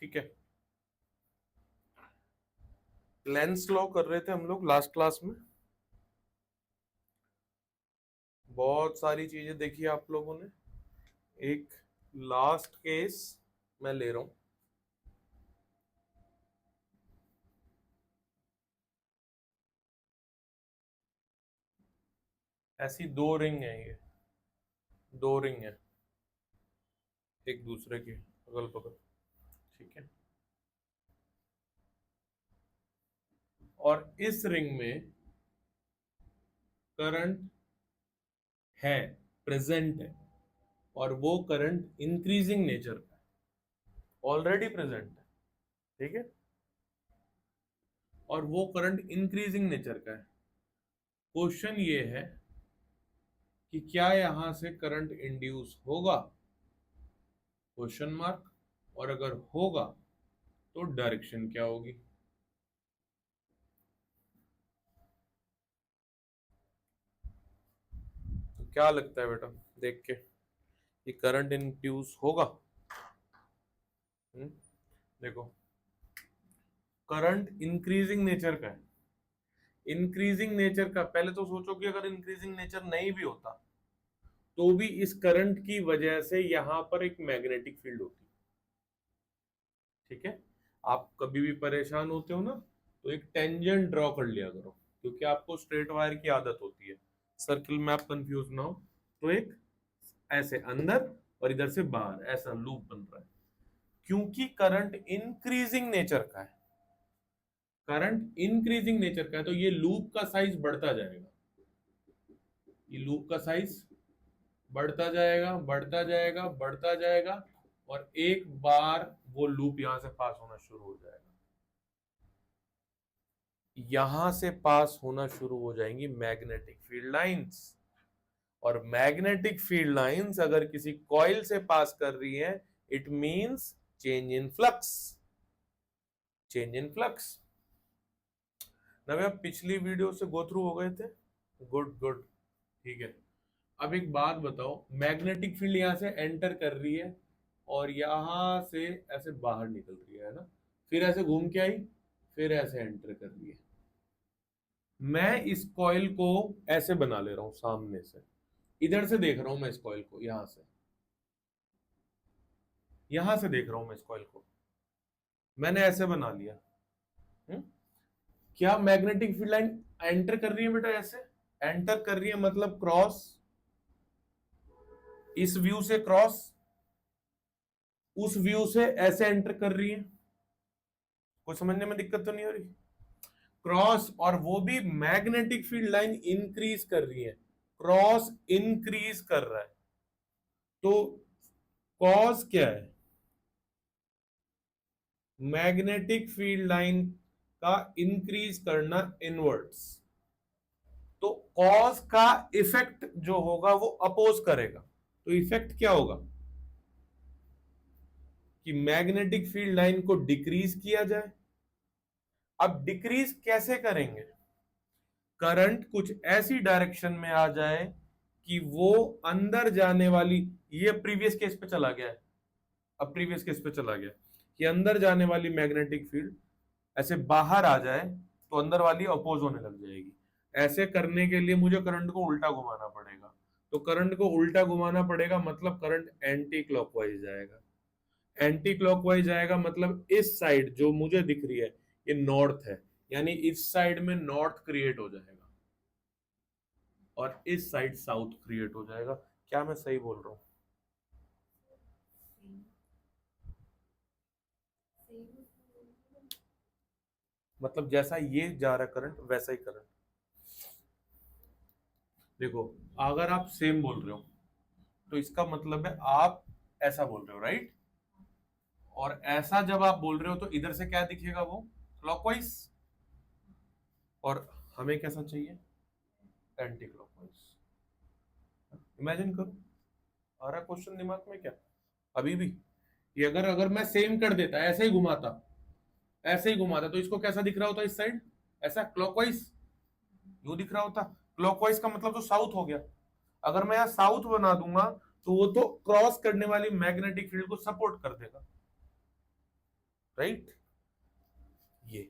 ठीक है, Lenz law कर रहे थे हम लोग लास्ट क्लास में। बहुत सारी चीजें देखी आप लोगों ने। एक लास्ट केस मैं ले रहा हूं। ऐसी दो रिंग है, ये दो रिंग है एक दूसरे के अगल बगल, ठीक है। और इस रिंग में करंट है, प्रेजेंट है, और वो करंट इंक्रीजिंग नेचर का है, ऑलरेडी प्रेजेंट है, ठीक है। और वो करंट इंक्रीजिंग नेचर का है। क्वेश्चन ये है कि क्या यहां से करंट इंड्यूस होगा, क्वेश्चन मार्क। और अगर होगा तो डायरेक्शन क्या होगी। तो क्या लगता है बेटा देख के कि करंट इंड्यूस होगा? देखो, करंट इंक्रीजिंग नेचर का है। इंक्रीजिंग नेचर का, पहले तो सोचो कि अगर इंक्रीजिंग नेचर नहीं भी होता तो भी इस करंट की वजह से यहां पर एक मैग्नेटिक फील्ड होती, ठीक है। आप कभी भी परेशान होते हो ना, तो एक टेंजेंट ड्रॉ कर लिया करो, क्योंकि आपको स्ट्रेट वायर की आदत होती है। सर्किल में आप कंफ्यूज ना हो, तो एक ऐसे अंदर और इधर से बाहर ऐसा लूप बन रहा है, क्योंकि करंट इंक्रीजिंग नेचर का है। करंट इंक्रीजिंग नेचर का है तो ये लूप का साइज बढ़ता जाएगा, ये लूप का साइज बढ़ता जाएगा, बढ़ता जाएगा, बढ़ता जाएगा, और एक बार वो लूप यहां से पास होना शुरू हो जाएगा। यहां से पास होना शुरू हो जाएंगी मैग्नेटिक फील्ड लाइंस। और मैग्नेटिक फील्ड लाइंस अगर किसी कॉइल से पास कर रही है, it means change in flux, change in flux. नवे आप पिछली वीडियो से गो थ्रू हो गए थे? गुड गुड, ठीक है। अब एक बात बताओ, मैग्नेटिक फील्ड यहां से एंटर कर रही है और यहां से ऐसे बाहर निकल रही है ना, फिर ऐसे घूम के आई, फिर ऐसे एंटर कर रही है। मैं इस कॉइल को ऐसे बना ले रहा हूं सामने से, इधर से देख रहा हूं मैं इस कॉइल को, यहां से देख रहा हूं मैं इस कॉइल को, मैंने ऐसे बना लिया। हुँ? क्या मैग्नेटिक फील्ड लाइन एंटर कर रही है बेटा? ऐसे एंटर कर रही है, मतलब क्रॉस, इस व्यू से क्रॉस, उस व्यू से ऐसे एंटर कर रही है। कुछ समझने में दिक्कत तो नहीं हो रही? क्रॉस, और वो भी मैग्नेटिक फील्ड लाइन इंक्रीज कर रही है, क्रॉस इंक्रीज कर रहा है। तो कॉज क्या है? मैग्नेटिक फील्ड लाइन का इंक्रीज करना इनवर्ड्स। तो कॉज का इफेक्ट जो होगा वो अपोज करेगा। तो इफेक्ट क्या होगा कि मैग्नेटिक फील्ड लाइन को डिक्रीज किया जाए। अब डिक्रीज कैसे करेंगे? करंट कुछ ऐसी डायरेक्शन में आ जाए कि वो अंदर जाने वाली, ये प्रीवियस केस पे चला गया है, अब प्रीवियस केस पे चला गया कि अंदर जाने वाली मैग्नेटिक फील्ड ऐसे बाहर आ जाए तो अंदर वाली अपोज होने लग जाएगी। ऐसे करने के लिए मुझे करंट को उल्टा घुमाना पड़ेगा। तो करंट को उल्टा घुमाना पड़ेगा मतलब करंट एंटी क्लॉकवाइज जाएगा। एंटी क्लॉकवाइज जाएगा मतलब इस साइड जो मुझे दिख रही है ये नॉर्थ है, यानी इस साइड में नॉर्थ क्रिएट हो जाएगा और इस साइड साउथ क्रिएट हो जाएगा। क्या मैं सही बोल रहा हूं? मतलब जैसा ये जा रहा करंट वैसा ही करंट। देखो, अगर आप सेम बोल रहे हो तो इसका मतलब है आप ऐसा बोल रहे हो, राइट? और ऐसा जब आप बोल रहे हो तो इधर से क्या दिखेगा, वो क्लॉकवाइज। और हमें कैसा चाहिए? Anti clockwise. इमेजिन करो, आ रहा क्वेश्चन दिमाग में क्या अभी भी? ये अगर अगर मैं सेम कर देता, ऐसे ही घुमाता, ऐसे ही घुमाता, तो इसको कैसा दिख रहा होता इस साइड? ऐसा क्लॉकवाइज यूं दिख रहा होता। क्लॉकवाइज का मतलब तो साउथ हो गया। अगर मैं यहां साउथ बना दूंगा तो वो तो क्रॉस करने वाली मैग्नेटिक फील्ड को सपोर्ट कर देगा। राइट। ये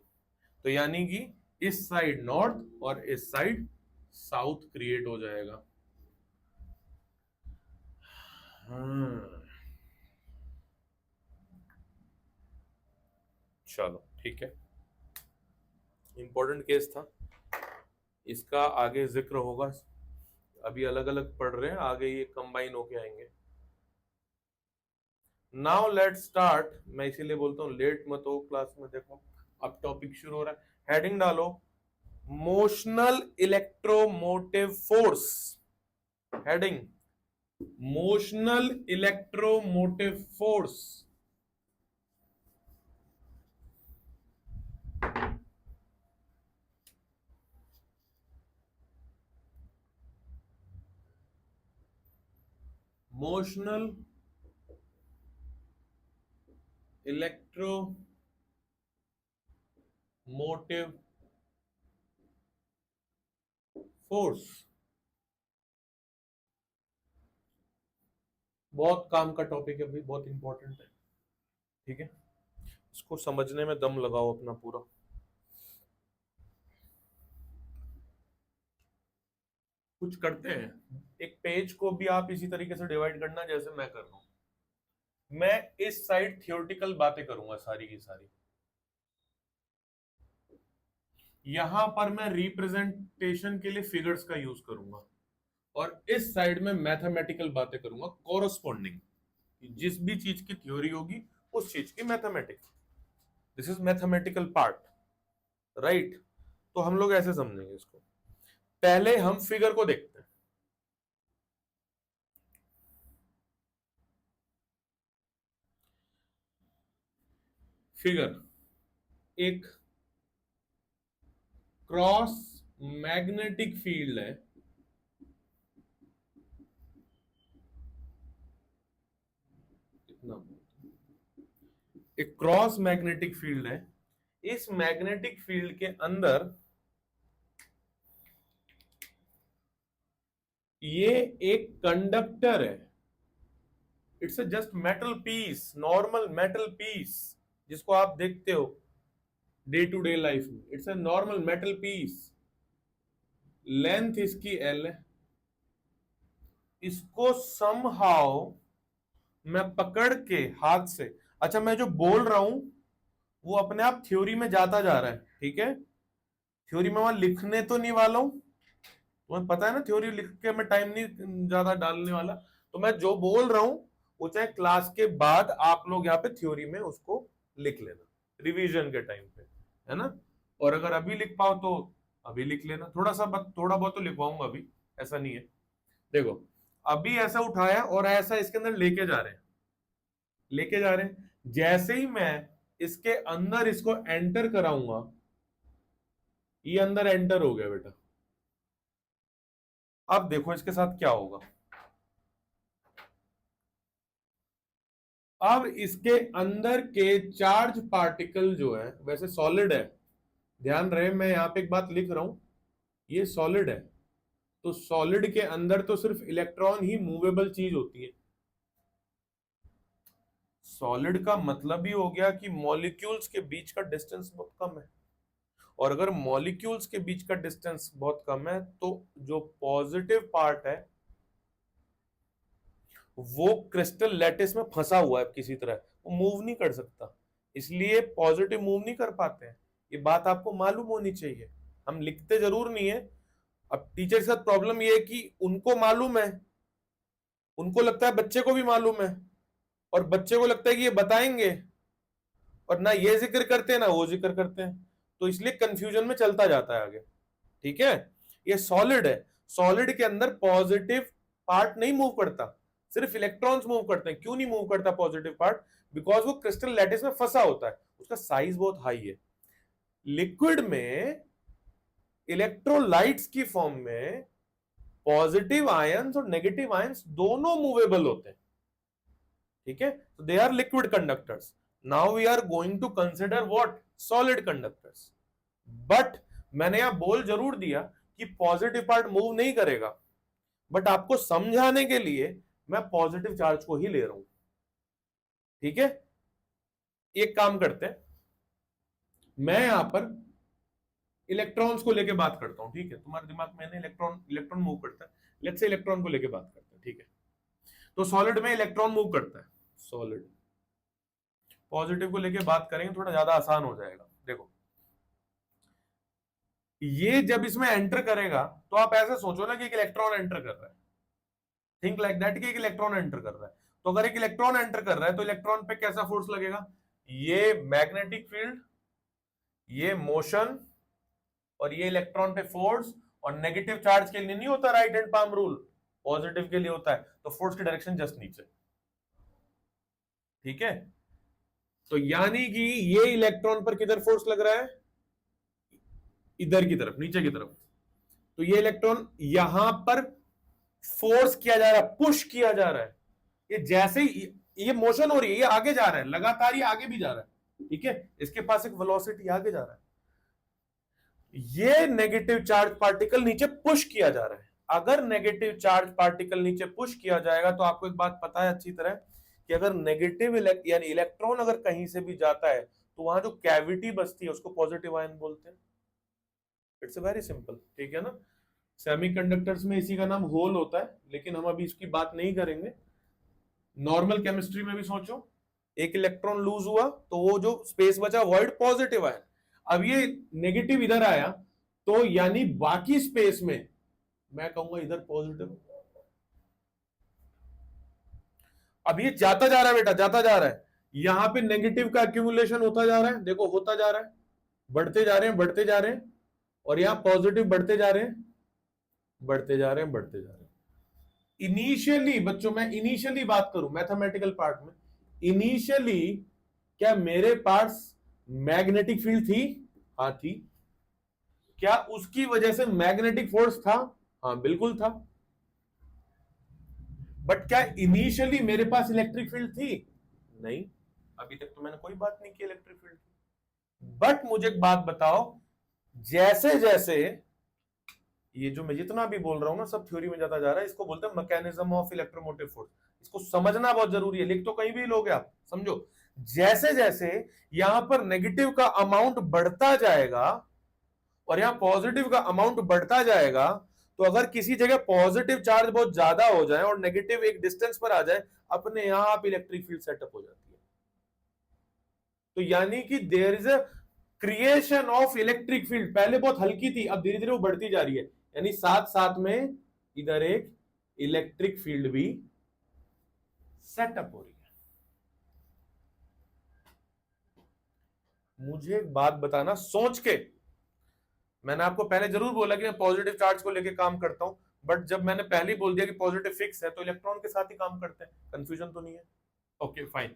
तो यानी कि इस साइड नॉर्थ और इस साइड साउथ क्रिएट हो जाएगा। चलो ठीक है, इंपॉर्टेंट केस था, इसका आगे जिक्र होगा। अभी अलग अलग पढ़ रहे हैं, आगे ये कंबाइन होके आएंगे। Now let start. मैं इसीलिए बोलता हूं लेट मत हो क्लास में। देखो अब टॉपिक शुरू हो रहा है, हेडिंग डालो motional electromotive force. Heading motional electromotive force. Motional electromotive force बहुत काम का टॉपिक है भाई, बहुत इंपॉर्टेंट है। ठीक है, इसको समझने में दम लगाओ अपना पूरा। कुछ करते हैं, एक पेज को भी आप इसी तरीके से डिवाइड करना जैसे मैं कर रहा हूं। मैं इस साइड थियोरेटिकल बातें करूंगा सारी की सारी, यहां पर मैं रिप्रेजेंटेशन के लिए फिगर्स का यूज करूंगा, और इस साइड में मैथमेटिकल बातें करूंगा कॉरस्पॉन्डिंग। जिस भी चीज की थ्योरी होगी उस चीज की mathematics, this is mathematical part, right. तो हम लोग ऐसे समझेंगे इसको। पहले हम फिगर को देखते हैं। फिगर एक क्रॉस मैग्नेटिक फील्ड है, इतना एक क्रॉस मैग्नेटिक फील्ड है। इस मैग्नेटिक फील्ड के अंदर ये एक कंडक्टर है, it's just metal piece, normal metal piece जिसको आप देखते हो डे टू डे लाइफ में। It's a normal metal piece, length इसकी एल है। इसको समहाउ मैं पकड़ के हाथ से, अच्छा मैं जो बोल रहा हूं वो अपने आप थ्योरी में जाता जा रहा है, ठीक है। थ्योरी में वहां लिखने तो नहीं वाला हूं, तुम्हें पता है ना, थ्योरी लिख के मैं टाइम नहीं ज्यादा डालने वाला। तो मैं जो बोल रहा हूं वो चाहे क्लास के बाद आप लोग यहाँ पे थ्योरी में उसको लिख लेना रिवीजन के टाइम पे, है ना। और अगर अभी लिख पाओ तो अभी लिख लेना, थोड़ा बहुत तो लिखवाऊंगा अभी, ऐसा नहीं है। देखो अभी ऐसा उठाया और ऐसा इसके अंदर लेके जा रहे हैं, लेके जा रहे हैं। जैसे ही मैं इसके अंदर इसको एंटर कराऊंगा, ये अंदर एंटर हो गया बेटा। अब देखो इसके साथ क्या होगा। अब इसके अंदर के चार्ज पार्टिकल जो है, वैसे सॉलिड है, ध्यान रहे मैं यहां पे एक बात लिख रहा हूं, ये सॉलिड है। तो सॉलिड के अंदर तो सिर्फ इलेक्ट्रॉन ही मूवेबल चीज होती है। सॉलिड का मतलब ही हो गया कि मॉलिक्यूल्स के बीच का डिस्टेंस बहुत कम है, और अगर मॉलिक्यूल्स के बीच का डिस्टेंस बहुत कम है तो जो पॉजिटिव पार्ट है वो क्रिस्टल लैटिस में फंसा हुआ है किसी तरह, वो मूव नहीं कर सकता, इसलिए पॉजिटिव मूव नहीं कर पाते हैं। ये बात आपको मालूम होनी चाहिए, हम लिखते जरूर नहीं है। अब टीचर के साथ प्रॉब्लम ये है कि उनको मालूम है, उनको लगता है बच्चे को भी मालूम है, और बच्चे को लगता है कि ये बताएंगे, और ना ये जिक्र करते हैं ना वो जिक्र करते हैं, तो इसलिए कंफ्यूजन में चलता जाता है आगे। ठीक है, ये सॉलिड है, सॉलिड के अंदर पॉजिटिव पार्ट नहीं मूव करता, सिर्फ इलेक्ट्रॉन्स मूव करते हैं। क्यों नहीं मूव करता पॉजिटिव पार्ट? बिकॉज वो क्रिस्टल लैटिस में फंसा होता है, उसका साइज बहुत हाई है। लिक्विड में इलेक्ट्रोलाइट्स की फॉर्म में पॉजिटिव आयंस और नेगेटिव आयंस दोनों मूवेबल होते हैं, ठीक है। तो they are liquid conductors. Now we are going to consider what, solid conductors. But मैंने यहां बोल जरूर दिया कि पॉजिटिव पार्ट मूव नहीं करेगा, बट आपको समझाने के लिए मैं पॉजिटिव चार्ज को ही ले रहा हूं, ठीक है। एक काम करते हैं, मैं यहां पर इलेक्ट्रॉन्स को लेके बात करता हूं, ठीक है? तुम्हारे दिमाग में इलेक्ट्रॉन इलेक्ट्रॉन मूव करता है, लेट्स से इलेक्ट्रॉन को लेके बात करते हैं, ठीक है? तो सॉलिड में इलेक्ट्रॉन मूव करता है, सॉलिड। पॉजिटिव को लेके बात करेंगे, थोड़ा ज्यादा आसान हो जाएगा। देखो, ये जब इसमें एंटर करेगा तो आप ऐसे सोचो ना कि एक इलेक्ट्रॉन एंटर कर रहा है, थिंक लाइक दैट कि एक इलेक्ट्रॉन एंटर कर रहा है। तो अगर एक इलेक्ट्रॉन एंटर कर रहा है तो इलेक्ट्रॉन पे कैसा फोर्स लगेगा? ये मैग्नेटिक फील्ड, ये मोशन, और ये इलेक्ट्रॉन पे फोर्स। और नेगेटिव चार्ज के लिए नहीं होता right hand palm rule, positive के लिए होता है। तो फोर्स की डायरेक्शन जस्ट नीचे, ठीक है? तो यानी कि ये इलेक्ट्रॉन पर किधर फोर्स लग रहा है? इधर की तरफ, नीचे की तरफ। तो ये इलेक्ट्रॉन यहां पर फोर्स किया जा रहा है, पुश किया जा रहा है। ये जैसे ही ये मोशन हो रही है, ये आगे जा रहा है, लगातार ये आगे भी जा रहा है, ठीक है? इसके पास एक वेलोसिटी आगे जा रहा है। ये नेगेटिव चार्ज पार्टिकल नीचे पुश किया जा रहा है। अगर नेगेटिव चार्ज पार्टिकल नीचे पुश किया जाएगा तो आपको एक बात पता है अच्छी तरह कि अगर नेगेटिव यानी इलेक्ट्रॉन अगर कहीं से भी जाता है तो वहां जो कैविटी बचती है उसको पॉजिटिव आयन बोलते हैं। इट्स वेरी सिंपल, ठीक है ना? सेमीकंडक्टर्स में इसी का नाम होल होता है, लेकिन हम अभी इसकी बात नहीं करेंगे। नॉर्मल केमिस्ट्री में भी सोचो, एक इलेक्ट्रॉन लूज हुआ तो वो जो स्पेस बचा वॉइड पॉजिटिव आयन। अब ये नेगेटिव इधर आया तो यानी बाकी स्पेस में मैं कहूंगा इधर पॉजिटिव। अब ये जाता जा रहा है बेटा, जाता जा रहा है, यहां पे नेगेटिव का एक्यूमुलेशन होता जा रहा है, देखो होता जा रहा है, बढ़ते जा रहे हैं, बढ़ते जा रहे हैं। और यहां पॉजिटिव बढ़ते जा रहे हैं, बढ़ते जा रहे हैं, बढ़ते जा रहे हैं। इनिशियली बच्चों, मैं इनिशियली बात करूं मैथमेटिकल पार्ट में, इनिशियली क्या मेरे पास मैग्नेटिक फील्ड थी? हाँ थी। क्या उसकी वजह से मैग्नेटिक फोर्स था? हाँ बिल्कुल था। बट क्या इनिशियली मेरे पास इलेक्ट्रिक फील्ड थी? नहीं, अभी तक तो मैंने कोई बात नहीं की इलेक्ट्रिक फील्ड की। बट मुझे एक बात बताओ, जैसे जैसे ये जो मैं जितना भी बोल रहा हूं ना सब थ्योरी में जाता जा रहा है, इसको बोलते हैं मैकेनिज्म ऑफ इलेक्ट्रोमोटिव फोर्स। इसको समझना बहुत जरूरी है, लिख तो कहीं भी लोगे आप, समझो। जैसे जैसे यहां पर नेगेटिव का अमाउंट बढ़ता जाएगा और यहां पॉजिटिव का अमाउंट बढ़ता जाएगा, तो अगर किसी जगह पॉजिटिव चार्ज बहुत ज्यादा हो जाए और नेगेटिव एक डिस्टेंस पर आ जाए, अपने यहां आप इलेक्ट्रिक फील्ड सेटअप हो जाती है। तो यानी कि there is a creation of electric field. पहले बहुत हल्की थी, अब धीरे धीरे वो बढ़ती जा रही है, यानी साथ साथ में इधर एक इलेक्ट्रिक फील्ड भी सेटअप हो रही है। मुझे एक बात बताना सोच के, मैंने आपको पहले जरूर बोला कि मैं पॉजिटिव चार्ज को लेके काम करता हूं, बट जब मैंने पहले ही बोल दिया कि पॉजिटिव फिक्स है तो इलेक्ट्रॉन के साथ ही काम करते हैं, कंफ्यूजन तो नहीं है? Okay fine.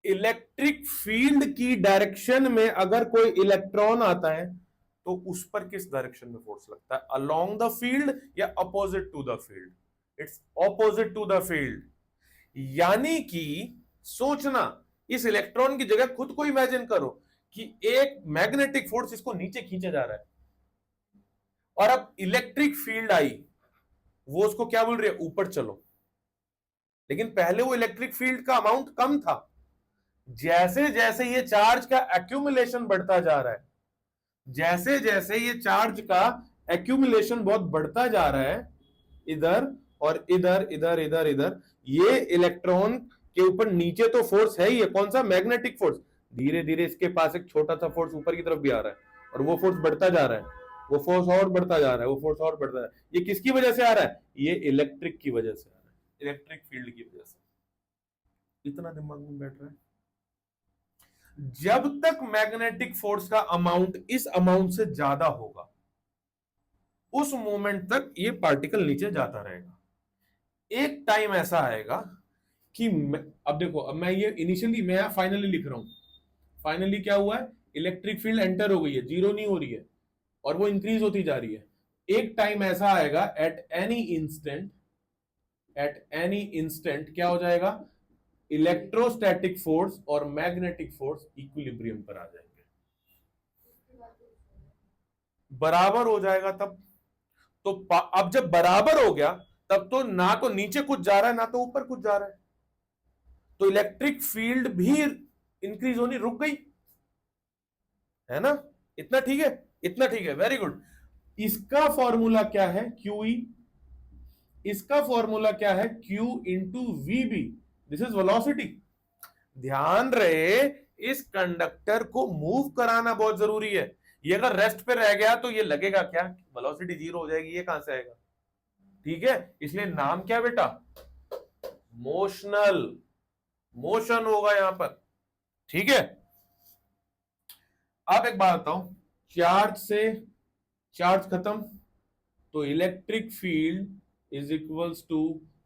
इलेक्ट्रिक फील्ड की डायरेक्शन में अगर कोई इलेक्ट्रॉन आता है तो उस पर किस डायरेक्शन में फोर्स लगता है? अलोंग द फील्ड या opposite to the field? It's opposite to the field. यानी कि सोचना, इस इलेक्ट्रॉन की जगह खुद को इमेजिन करो कि एक मैग्नेटिक फोर्स इसको नीचे खींचे जा रहा है और अब इलेक्ट्रिक फील्ड आई, वो उसको क्या बोल रही है? ऊपर चलो। लेकिन पहले वो इलेक्ट्रिक फील्ड का अमाउंट कम था। जैसे जैसे ये चार्ज का एक्यूमुलेशन बढ़ता जा रहा है, जैसे जैसे ये चार्ज का एक्यूमुलेशन बहुत बढ़ता जा रहा है, इधर और इधर इधर इधर इधर, ये इलेक्ट्रॉन के ऊपर नीचे तो फोर्स है ही है, कौन सा? Magnetic force. धीरे धीरे इसके पास एक छोटा सा फोर्स ऊपर की तरफ भी आ रहा है और वो फोर्स बढ़ता जा रहा है, वो फोर्स और बढ़ता जा रहा है, वो फोर्स और बढ़ता जा रहा है। ये किसकी वजह से आ रहा है? ये इलेक्ट्रिक की वजह से आ रहा है, इलेक्ट्रिक फील्ड की वजह से। इतना दिमाग में बैठ रहा है? जब तक मैग्नेटिक फोर्स का अमाउंट इस अमाउंट से ज्यादा होगा, उस मोमेंट तक ये पार्टिकल नीचे जाता रहेगा। एक टाइम ऐसा आएगा कि अब देखो, अब मैं ये इनिशियली, मैं फाइनली लिख रहा हूं। फाइनली क्या हुआ है? इलेक्ट्रिक फील्ड एंटर हो गई है, जीरो नहीं हो रही है और वो इंक्रीज होती जा रही है। एक टाइम ऐसा आएगा एट एनी इंस्टेंट क्या हो जाएगा? इलेक्ट्रोस्टैटिक फोर्स और मैग्नेटिक फोर्स इक्विलिब्रियम पर आ जाएंगे, बराबर हो जाएगा तब। तो अब जब बराबर हो गया तब तो ना तो नीचे कुछ जा रहा है ना तो ऊपर कुछ जा रहा है, तो इलेक्ट्रिक फील्ड भी इंक्रीज होनी रुक गई, है ना? इतना ठीक है, इतना ठीक है, वेरी गुड। इसका फॉर्मूला क्या है? QE। इसका फॉर्मूला क्या है? Q into VB। This is velocity. ध्यान रहे, इस कंडक्टर को मूव कराना बहुत जरूरी है। ये अगर रेस्ट पे रह गया तो ये लगेगा क्या? वेलोसिटी जीरो हो जाएगी, ये कहां से आएगा? ठीक है, इसलिए नाम क्या बेटा? मोशनल, मोशन होगा यहां पर। ठीक है, अब एक बात बताओ, चार्ज से चार्ज खत्म, तो electric field is equals to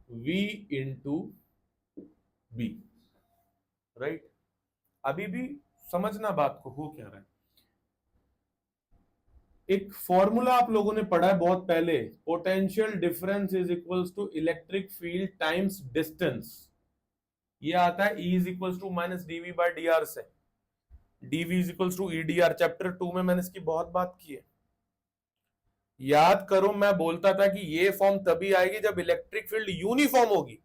V into B, right? अभी भी समझना बात को, हो क्या रहा है। एक फॉर्मूला आप लोगों ने पढ़ा है बहुत पहले, potential difference is equals to electric field times distance. ये आता है E is equals to minus D V by D R से। D V is equals to EDR, chapter 2 में मैंने इसकी बहुत बात की है। याद करो, मैं बोलता था कि ये फॉर्म तभी आएगी जब इलेक्ट्रिक फील्ड यूनिफॉर्म होगी,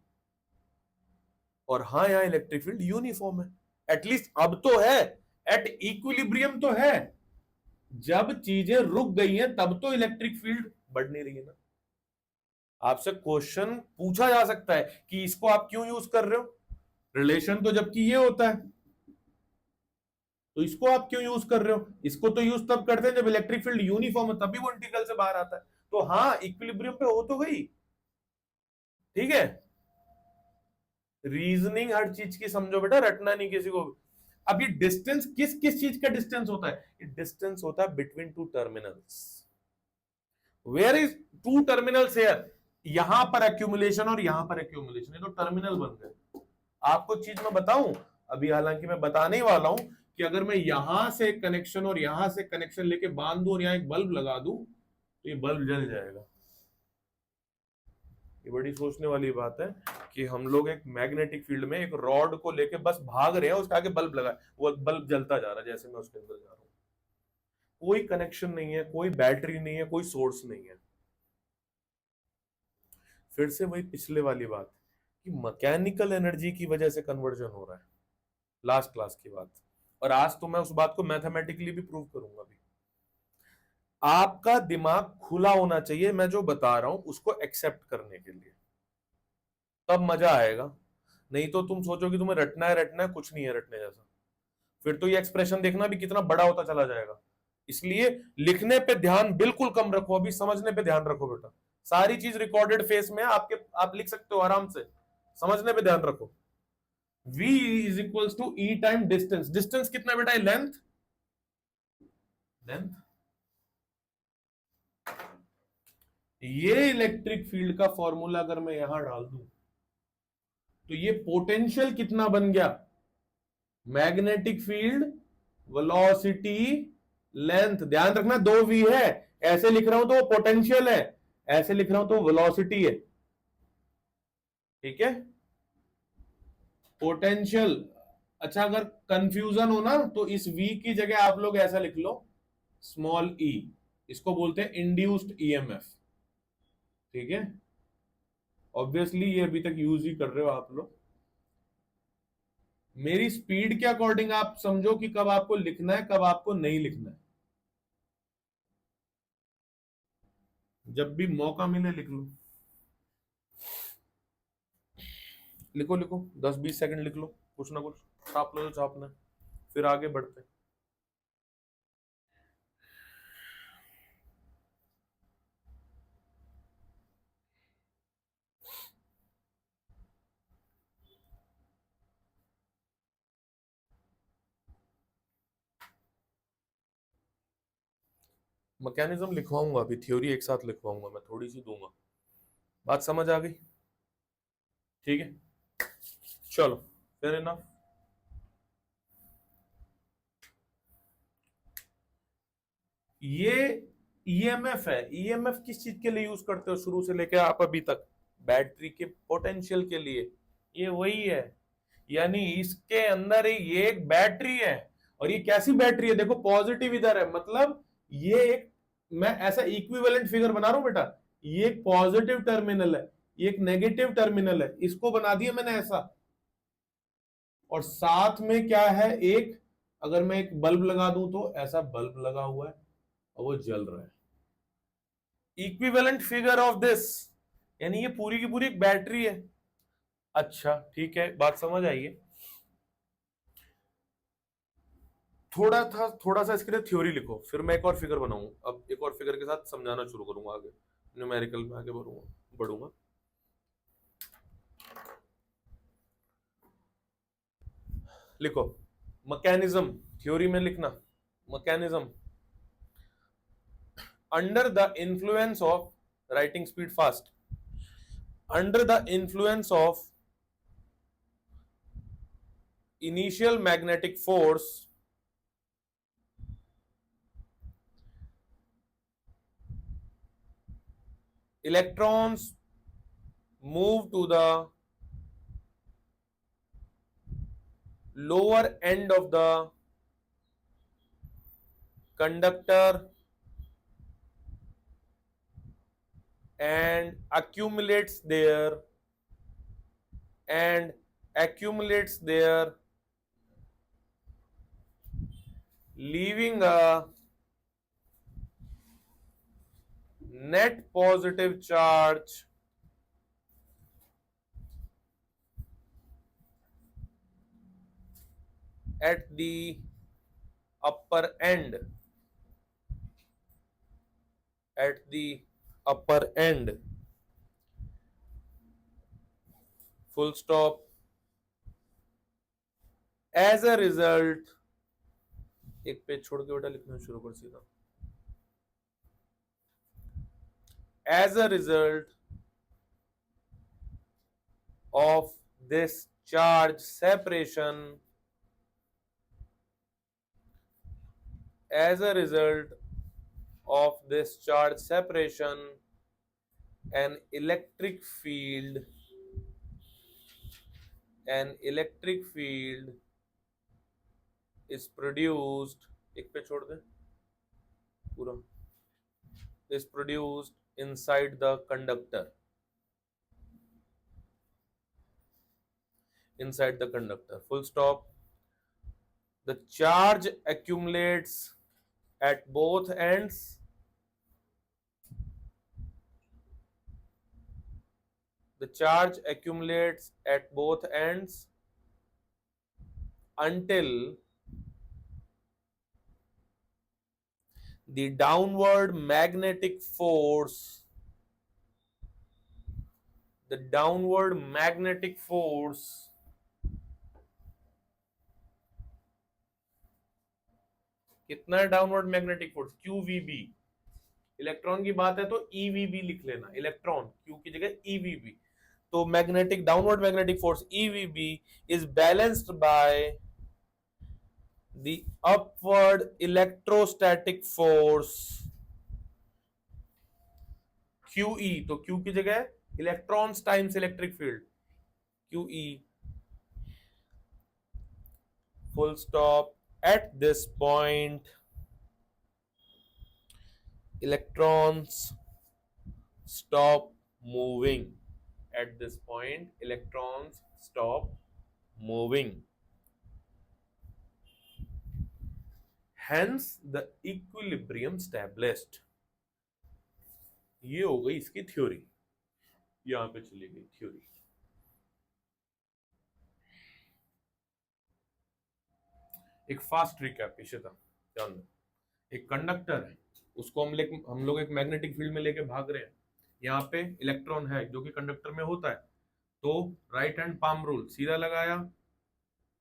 और हाँ यहां इलेक्ट्रिक फील्ड यूनिफॉर्म है, एटलीस्ट अब तो है, एट इक्विलिब्रियम तो है। जब चीजें रुक गई हैं तब तो इलेक्ट्रिक फील्ड बढ़ नहीं रही है ना। आपसे क्वेश्चन पूछा जा सकता है कि इसको आप क्यों यूज कर रहे हो, रिलेशन तो जबकि ये होता है, तो इसको आप क्यों यूज कर रहे हो? इसको तो यूज तब करते हैं जब इलेक्ट्रिक फील्ड यूनिफॉर्म है, तभी वो इंटीग्रल से बाहर आता है। तो हाँ, इक्विलिब्रियम पे हो तो गई, ठीक है। रीजनिंग हर चीज की समझो बेटा, रटना नहीं किसी को। अब ये डिस्टेंस किस किस चीज का डिस्टेंस होता है? ये डिस्टेंस होता है between two terminals. Where is two terminals here? यहां पर एक्यूमुलेशन और यहां पर एक्यूमुलेशन, ये तो टर्मिनल बन गए। आपको चीज मैं बताऊं, अभी हालांकि मैं बताने ही वाला हूं कि अगर मैं यहां से कनेक्शन और यहां से कनेक्शन लेके बांध दूं और यहां एक बल्ब लगा दूं तो ये बल्ब जल जाएगा। ये बड़ी सोचने वाली बात है कि हम लोग एक मैग्नेटिक फील्ड में एक रॉड को लेके बस भाग रहे हैं, उसके आगे बल्ब लगा, वो बल्ब जलता जा रहा है जैसे मैं उसके अंदर जा रहा हूं। कोई कनेक्शन नहीं है, कोई बैटरी नहीं है, कोई सोर्स नहीं है। फिर से वही पिछले वाली बात कि मैकेनिकल एनर्जी की वजह से कन्वर्जन हो रहा है, लास्ट क्लास की बात। और आज तो मैं उस बात को मैथमेटिकली भी प्रूव करूंगा भी। आपका दिमाग खुला होना चाहिए, मैं जो बता रहा हूं उसको एक्सेप्ट करने के लिए, तब मजा आएगा। नहीं तो तुम सोचो कि तुम्हें रटना है, कुछ नहीं है रटने जैसा। फिर तो ये एक्सप्रेशन देखना भी कितना बड़ा होता चला जाएगा। इसलिए लिखने पे ध्यान बिल्कुल कम रखो, अभी समझने पे ध्यान रखो बेटा। सारी चीज रिकॉर्डेड फेस में आपके, आप लिख सकते हो आराम से, समझने पे ध्यान रखो। v is equals to E time distance. Distance कितना बेटा है? Length, length. ये इलेक्ट्रिक फील्ड का फॉर्मूला अगर मैं यहां डाल दूं तो ये पोटेंशियल कितना बन गया? Magnetic field, velocity, length. ध्यान रखना 2v है, ऐसे लिख रहा हूं तो पोटेंशियल है, ऐसे लिख रहा हूं तो वेलोसिटी है, ठीक है। पोटेंशियल। अच्छा, अगर कंफ्यूजन हो ना तो इस v की जगह आप लोग ऐसा लिख लो, स्मॉल e। इसको बोलते हैं इंड्यूस्ड ईएमएफ, ठीक है। ऑब्वियसली ये अभी तक यूज ही कर रहे हो आप लोग। मेरी स्पीड के अकॉर्डिंग आप समझो कि कब आपको लिखना है, कब आपको नहीं लिखना है। जब भी मौका मिले लिख लो, लिखो लिखो, 10-20 सेकंड लिख लो, कुछ ना कुछ छाप लो जो छापना है, फिर आगे बढ़ते हैं। मैकेनिज्म लिखवाऊंगा, अभी थ्योरी एक साथ लिखवाऊंगा, मैं थोड़ी सी दूंगा। बात समझ आ गई? ठीक है, चलो फिर ना। ये ईएमएफ है। ईएमएफ किस चीज के लिए यूज करते हो शुरू से लेकर आप अभी तक? बैटरी के पोटेंशियल के लिए। ये वही है, यानी इसके अंदर ये एक बैटरी है। और ये कैसी बैटरी है? देखो पॉजिटिव इधर है, मतलब ये एक, मैं ऐसा इक्विवेलेंट फिगर बना रहा हूं बेटा। ये एक पॉजिटिव टर्मिनल है, ये एक नेगेटिव टर्मिनल है, इसको बना दिया मैंने ऐसा। और साथ में क्या है, एक अगर मैं एक बल्ब लगा दूं तो ऐसा बल्ब लगा हुआ है और वो जल रहा है। इक्विवेलेंट फिगर ऑफ दिस, यानी ये पूरी की पूरी एक बैटरी है। अच्छा ठीक है, बात समझ आई है। थोड़ा सा इसके लिए थ्योरी लिखो, फिर मैं एक और फिगर बनाऊंगा। अब एक और फिगर के साथ समझाना शुरू करूंगा, आगे न्यूमेरिकल में आगे बढ़ूंगा। लिखो मैकेनिज्म, थ्योरी में लिखना mechanism. Under the influence of, writing speed fast, under the influence of initial magnetic force, electrons move to the lower end of the conductor and accumulates there leaving a net positive charge at the upper end, full stop. As a result, एक page छोड़ के बेटा लिखना शुरू कर सीधा। As a result of this charge separation, an electric field is produced, एक पे छोड़ दे पूरा, is produced inside the conductor, full stop. The charge accumulates at both ends until the downward magnetic force कितना है downward magnetic force, QVB। Electron की बात है तो EVB लिख लेना, इलेक्ट्रॉन Q की जगह EVB। तो magnetic downward magnetic force EVB is balanced by the upward electrostatic force QE। तो Q की जगह electrons times electric field, QE, full stop. At this point, electrons stop moving. Hence the equilibrium established. ये हो गई इसकी theory, यहां पे चली गई थ्योरी। एक फास्ट रिकैप इशिता, ध्यान दो। एक कंडक्टर है, उसको हम लोग एक मैग्नेटिक फील्ड में लेके भाग रहे हैं। यहाँ पे इलेक्ट्रॉन है जो कि कंडक्टर में होता है, तो राइट हैंड पाम रूल सीधा लगाया,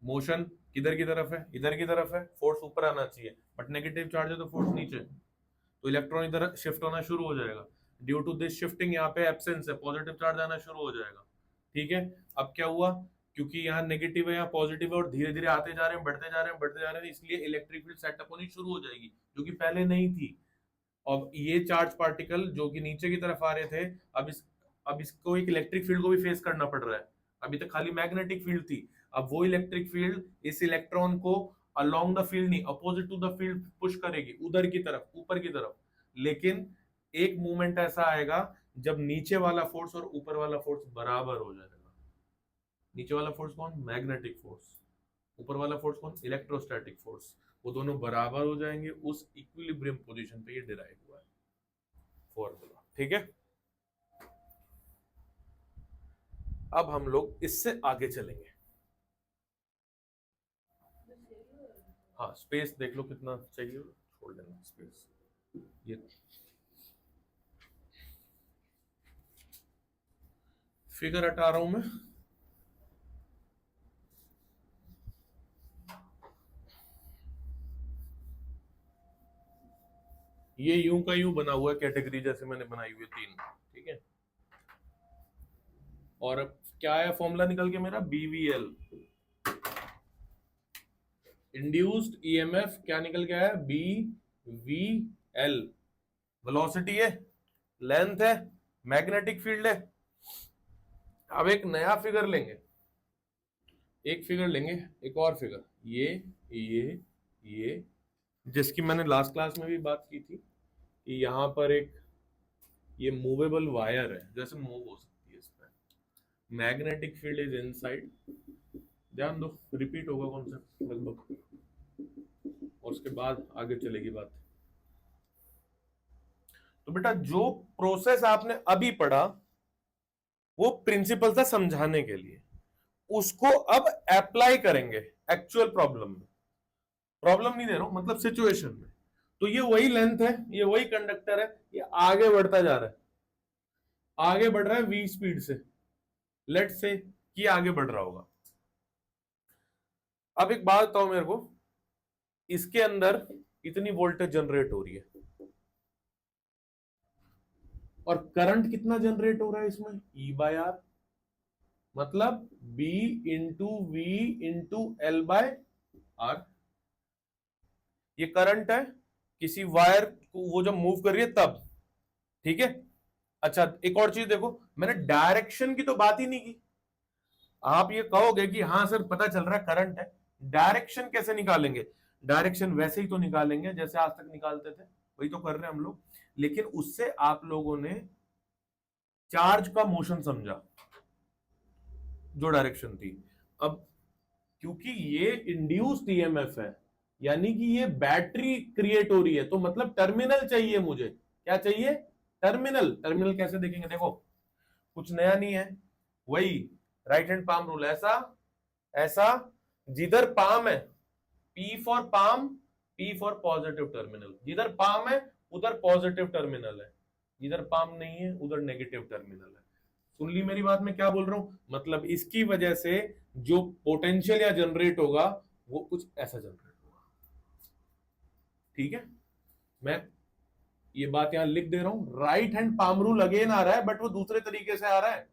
मोशन किधर की तरफ है, इधर की तरफ है, फोर्स ऊपर आना चाहिए, बट नेगेटिव चार्ज है तो फोर्स नीचे, तो इलेक्ट्रॉन इधर शिफ्ट होना शुरू हो जाएगा। ड्यू टू दिस शिफ्टिंग यहाँ पे एब्सेंस है, पॉजिटिव चार्ज आना शुरू हो जाएगा। ठीक है, अब क्या हुआ, क्योंकि यहाँ नेगेटिव है, यहाँ पॉजिटिव है, और धीरे धीरे आते जा रहे हैं, बढ़ते जा रहे हैं, इसलिए इलेक्ट्रिक फील्ड सेटअप होनी शुरू हो जाएगी, जो कि पहले नहीं थी। अब ये चार्ज पार्टिकल जो कि नीचे की तरफ आ रहे थे, अब इसको एक इलेक्ट्रिक फील्ड को भी फेस करना पड़ रहा है। अभी तक खाली मैग्नेटिक फील्ड थी, अब वो इलेक्ट्रिक फील्ड इस इलेक्ट्रॉन को अलोंग द फील्ड नहीं, opposite to the field push करेगी, उधर की तरफ, ऊपर की तरफ। लेकिन एक मूवमेंट ऐसा आएगा जब नीचे वाला फोर्स और ऊपर वाला फोर्स बराबर हो जाएगा। नीचे वाला फोर्स कौन, मैग्नेटिक फोर्स, ऊपर वाला फोर्स कौन, इलेक्ट्रोस्टैटिक फोर्स, वो दोनों बराबर हो जाएंगे, उस इक्विलिब्रियम पोजीशन पे ये डिराइव हुआ है फॉर्मूला। ठीक है, अब हम लोग इससे आगे चलेंगे। हाँ स्पेस देख लो कितना चाहिए, छोड़ देना स्पेस। ये फिगर हटा रहा हूं मैं। ये यूं का यूं बना हुआ है कैटेगरी जैसे मैंने बनाई हुई है 3। ठीक है, और अब क्या है फॉर्मूला निकल के मेरा, BVL इंड्यूस्ड ईएमएफ क्या निकल के आया, BVL। वेलोसिटी है, लेंथ है, मैग्नेटिक फील्ड है। अब एक नया फिगर लेंगे, एक फिगर लेंगे, एक और फिगर, ये जिसकी मैंने लास्ट क्लास में भी बात की थी कि यहां पर एक ये मूवेबल वायर है, जैसे मूव हो सकती है इस पर, मैग्नेटिक फील्ड इज इनसाइड। ध्यान दो, रिपीट होगा कॉन्सेप्ट लगभग, और उसके बाद आगे चलेगी बात। तो बेटा जो प्रोसेस आपने अभी पढ़ा वो प्रिंसिपल था समझाने के लिए, उसको अब अप्लाई करेंगे एक्चुअल प्रॉब्लम में। प्रॉब्लम नहीं दे रहा हूं, मतलब सिचुएशन में। तो ये वही लेंथ है, ये वही कंडक्टर है, ये आगे बढ़ता जा रहा है, आगे बढ़ रहा है v स्पीड से, लेट से कि आगे बढ़ रहा होगा। अब एक बात बताओ मेरे को, इसके अंदर इतनी वोल्टेज जनरेट हो रही है और करंट कितना जनरेट हो रहा है इसमें, E/R, मतलब B into V into L/R। ये करंट है किसी वायर को वो जब मूव कर रही है तब। ठीक है, अच्छा एक और चीज देखो, मैंने डायरेक्शन की तो बात ही नहीं की। आप ये कहोगे कि हाँ सर पता चल रहा है करंट है, डायरेक्शन कैसे निकालेंगे? डायरेक्शन वैसे ही तो निकालेंगे जैसे आज तक निकालते थे, वही तो कर रहे हैं हम लोग, लेकिन उससे आप लोगों ने चार्ज का मोशन समझा जो डायरेक्शन थी। अब क्योंकि ये इंड्यूस्ड ईएमएफ है, यानी कि ये बैटरी क्रिएट हो रही है, तो मतलब टर्मिनल चाहिए मुझे। क्या चाहिए? टर्मिनल। टर्मिनल कैसे देखेंगे? देखो कुछ नया नहीं है, वही राइट हैंड पाम रूल। ऐसा ऐसा, जिधर पाम है P for palm, P for positive terminal, जिधर पाम है उधर पॉजिटिव टर्मिनल है, जिधर पाम नहीं है उधर नेगेटिव टर्मिनल है। सुन ली मेरी बात में क्या बोल रहा हूं? मतलब इसकी वजह से जो पोटेंशियल या जनरेट होगा वो कुछ ऐसा जनरेट होगा। ठीक है, मैं ये बात यहां लिख दे रहा हूं, right hand palm rule again आ रहा है, बट वो दूसरे तरीके से आ रहा है।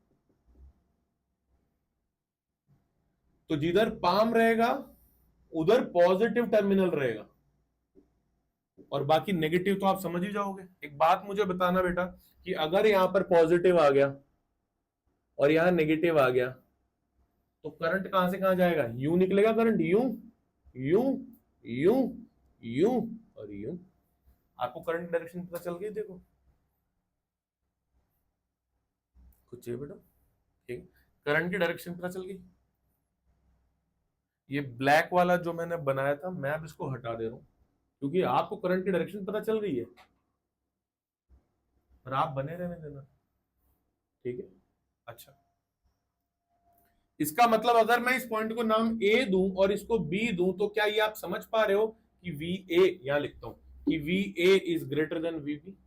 तो जिधर पाम रहेगा उधर पॉजिटिव टर्मिनल रहेगा, और बाकी नेगेटिव तो आप समझ ही जाओगे। एक बात मुझे बताना बेटा, कि अगर यहां पर पॉजिटिव आ गया और यहां नेगेटिव आ गया, तो करंट कहां से कहां जाएगा? यूं निकलेगा करंट, यूं यूं यूं यूं और यूं। आपको करंट डायरेक्शन पता चल गई? देखो कुछ चाहिए बेटा? ठीक, करंट की डायरेक्शन पता चल गई। ये ब्लैक वाला जो मैंने बनाया था, मैं अब इसको हटा दे रहा हूं, क्योंकि आपको करंट की डायरेक्शन पता चल गई है, पर आप बने रहने देना। ठीक है, अच्छा इसका मतलब अगर मैं इस पॉइंट को नाम ए दूं और इसको बी दूं, तो क्या ये आप समझ पा रहे हो कि वी ए, यहां लिखता हूं कि V A is greater than V B.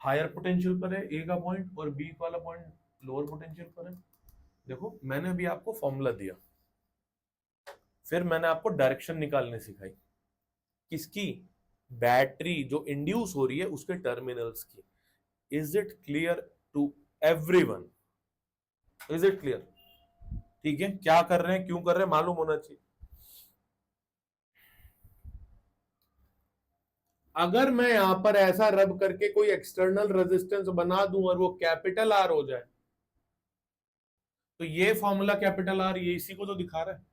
Higher potential पर है ए का पॉइंट और बी वाला पॉइंट लोअर पोटेंशियल पर है। देखो मैंने अभी आपको फॉर्मूला दिया, फिर मैंने आपको डायरेक्शन निकालने सिखाई, किसकी? बैटरी जो इंड्यूस हो रही है उसके टर्मिनल्स की। Is it clear to everyone? Is it clear? ठीक है, क्या कर रहे हैं, क्यों कर रहे हैं, मालूम होना चाहिए। अगर मैं यहां पर ऐसा रब करके कोई एक्सटर्नल रेजिस्टेंस बना दूं और वो कैपिटल आर हो जाए, तो ये फॉर्मूला कैपिटल आर ये इसी को तो दिखा रहा है।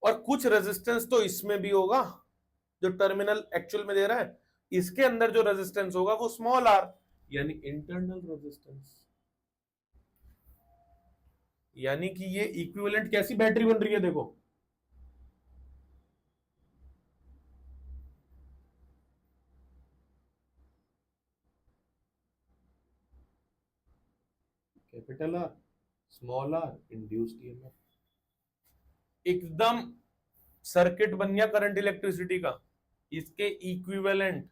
और कुछ रेजिस्टेंस तो इसमें भी होगा, जो टर्मिनल एक्चुअल में दे रहा है, इसके अंदर जो रेजिस्टेंस होगा वो स्मॉल आर, यानी इंटरनल रेजिस्टेंस। यानी कि ये इक्विवेलेंट कैसी बैटरी बन रही है, देखो capital R small R induced EMF, एकदम सर्किट बन गया करंट इलेक्ट्रिसिटी का, इसके इक्विवेलेंट।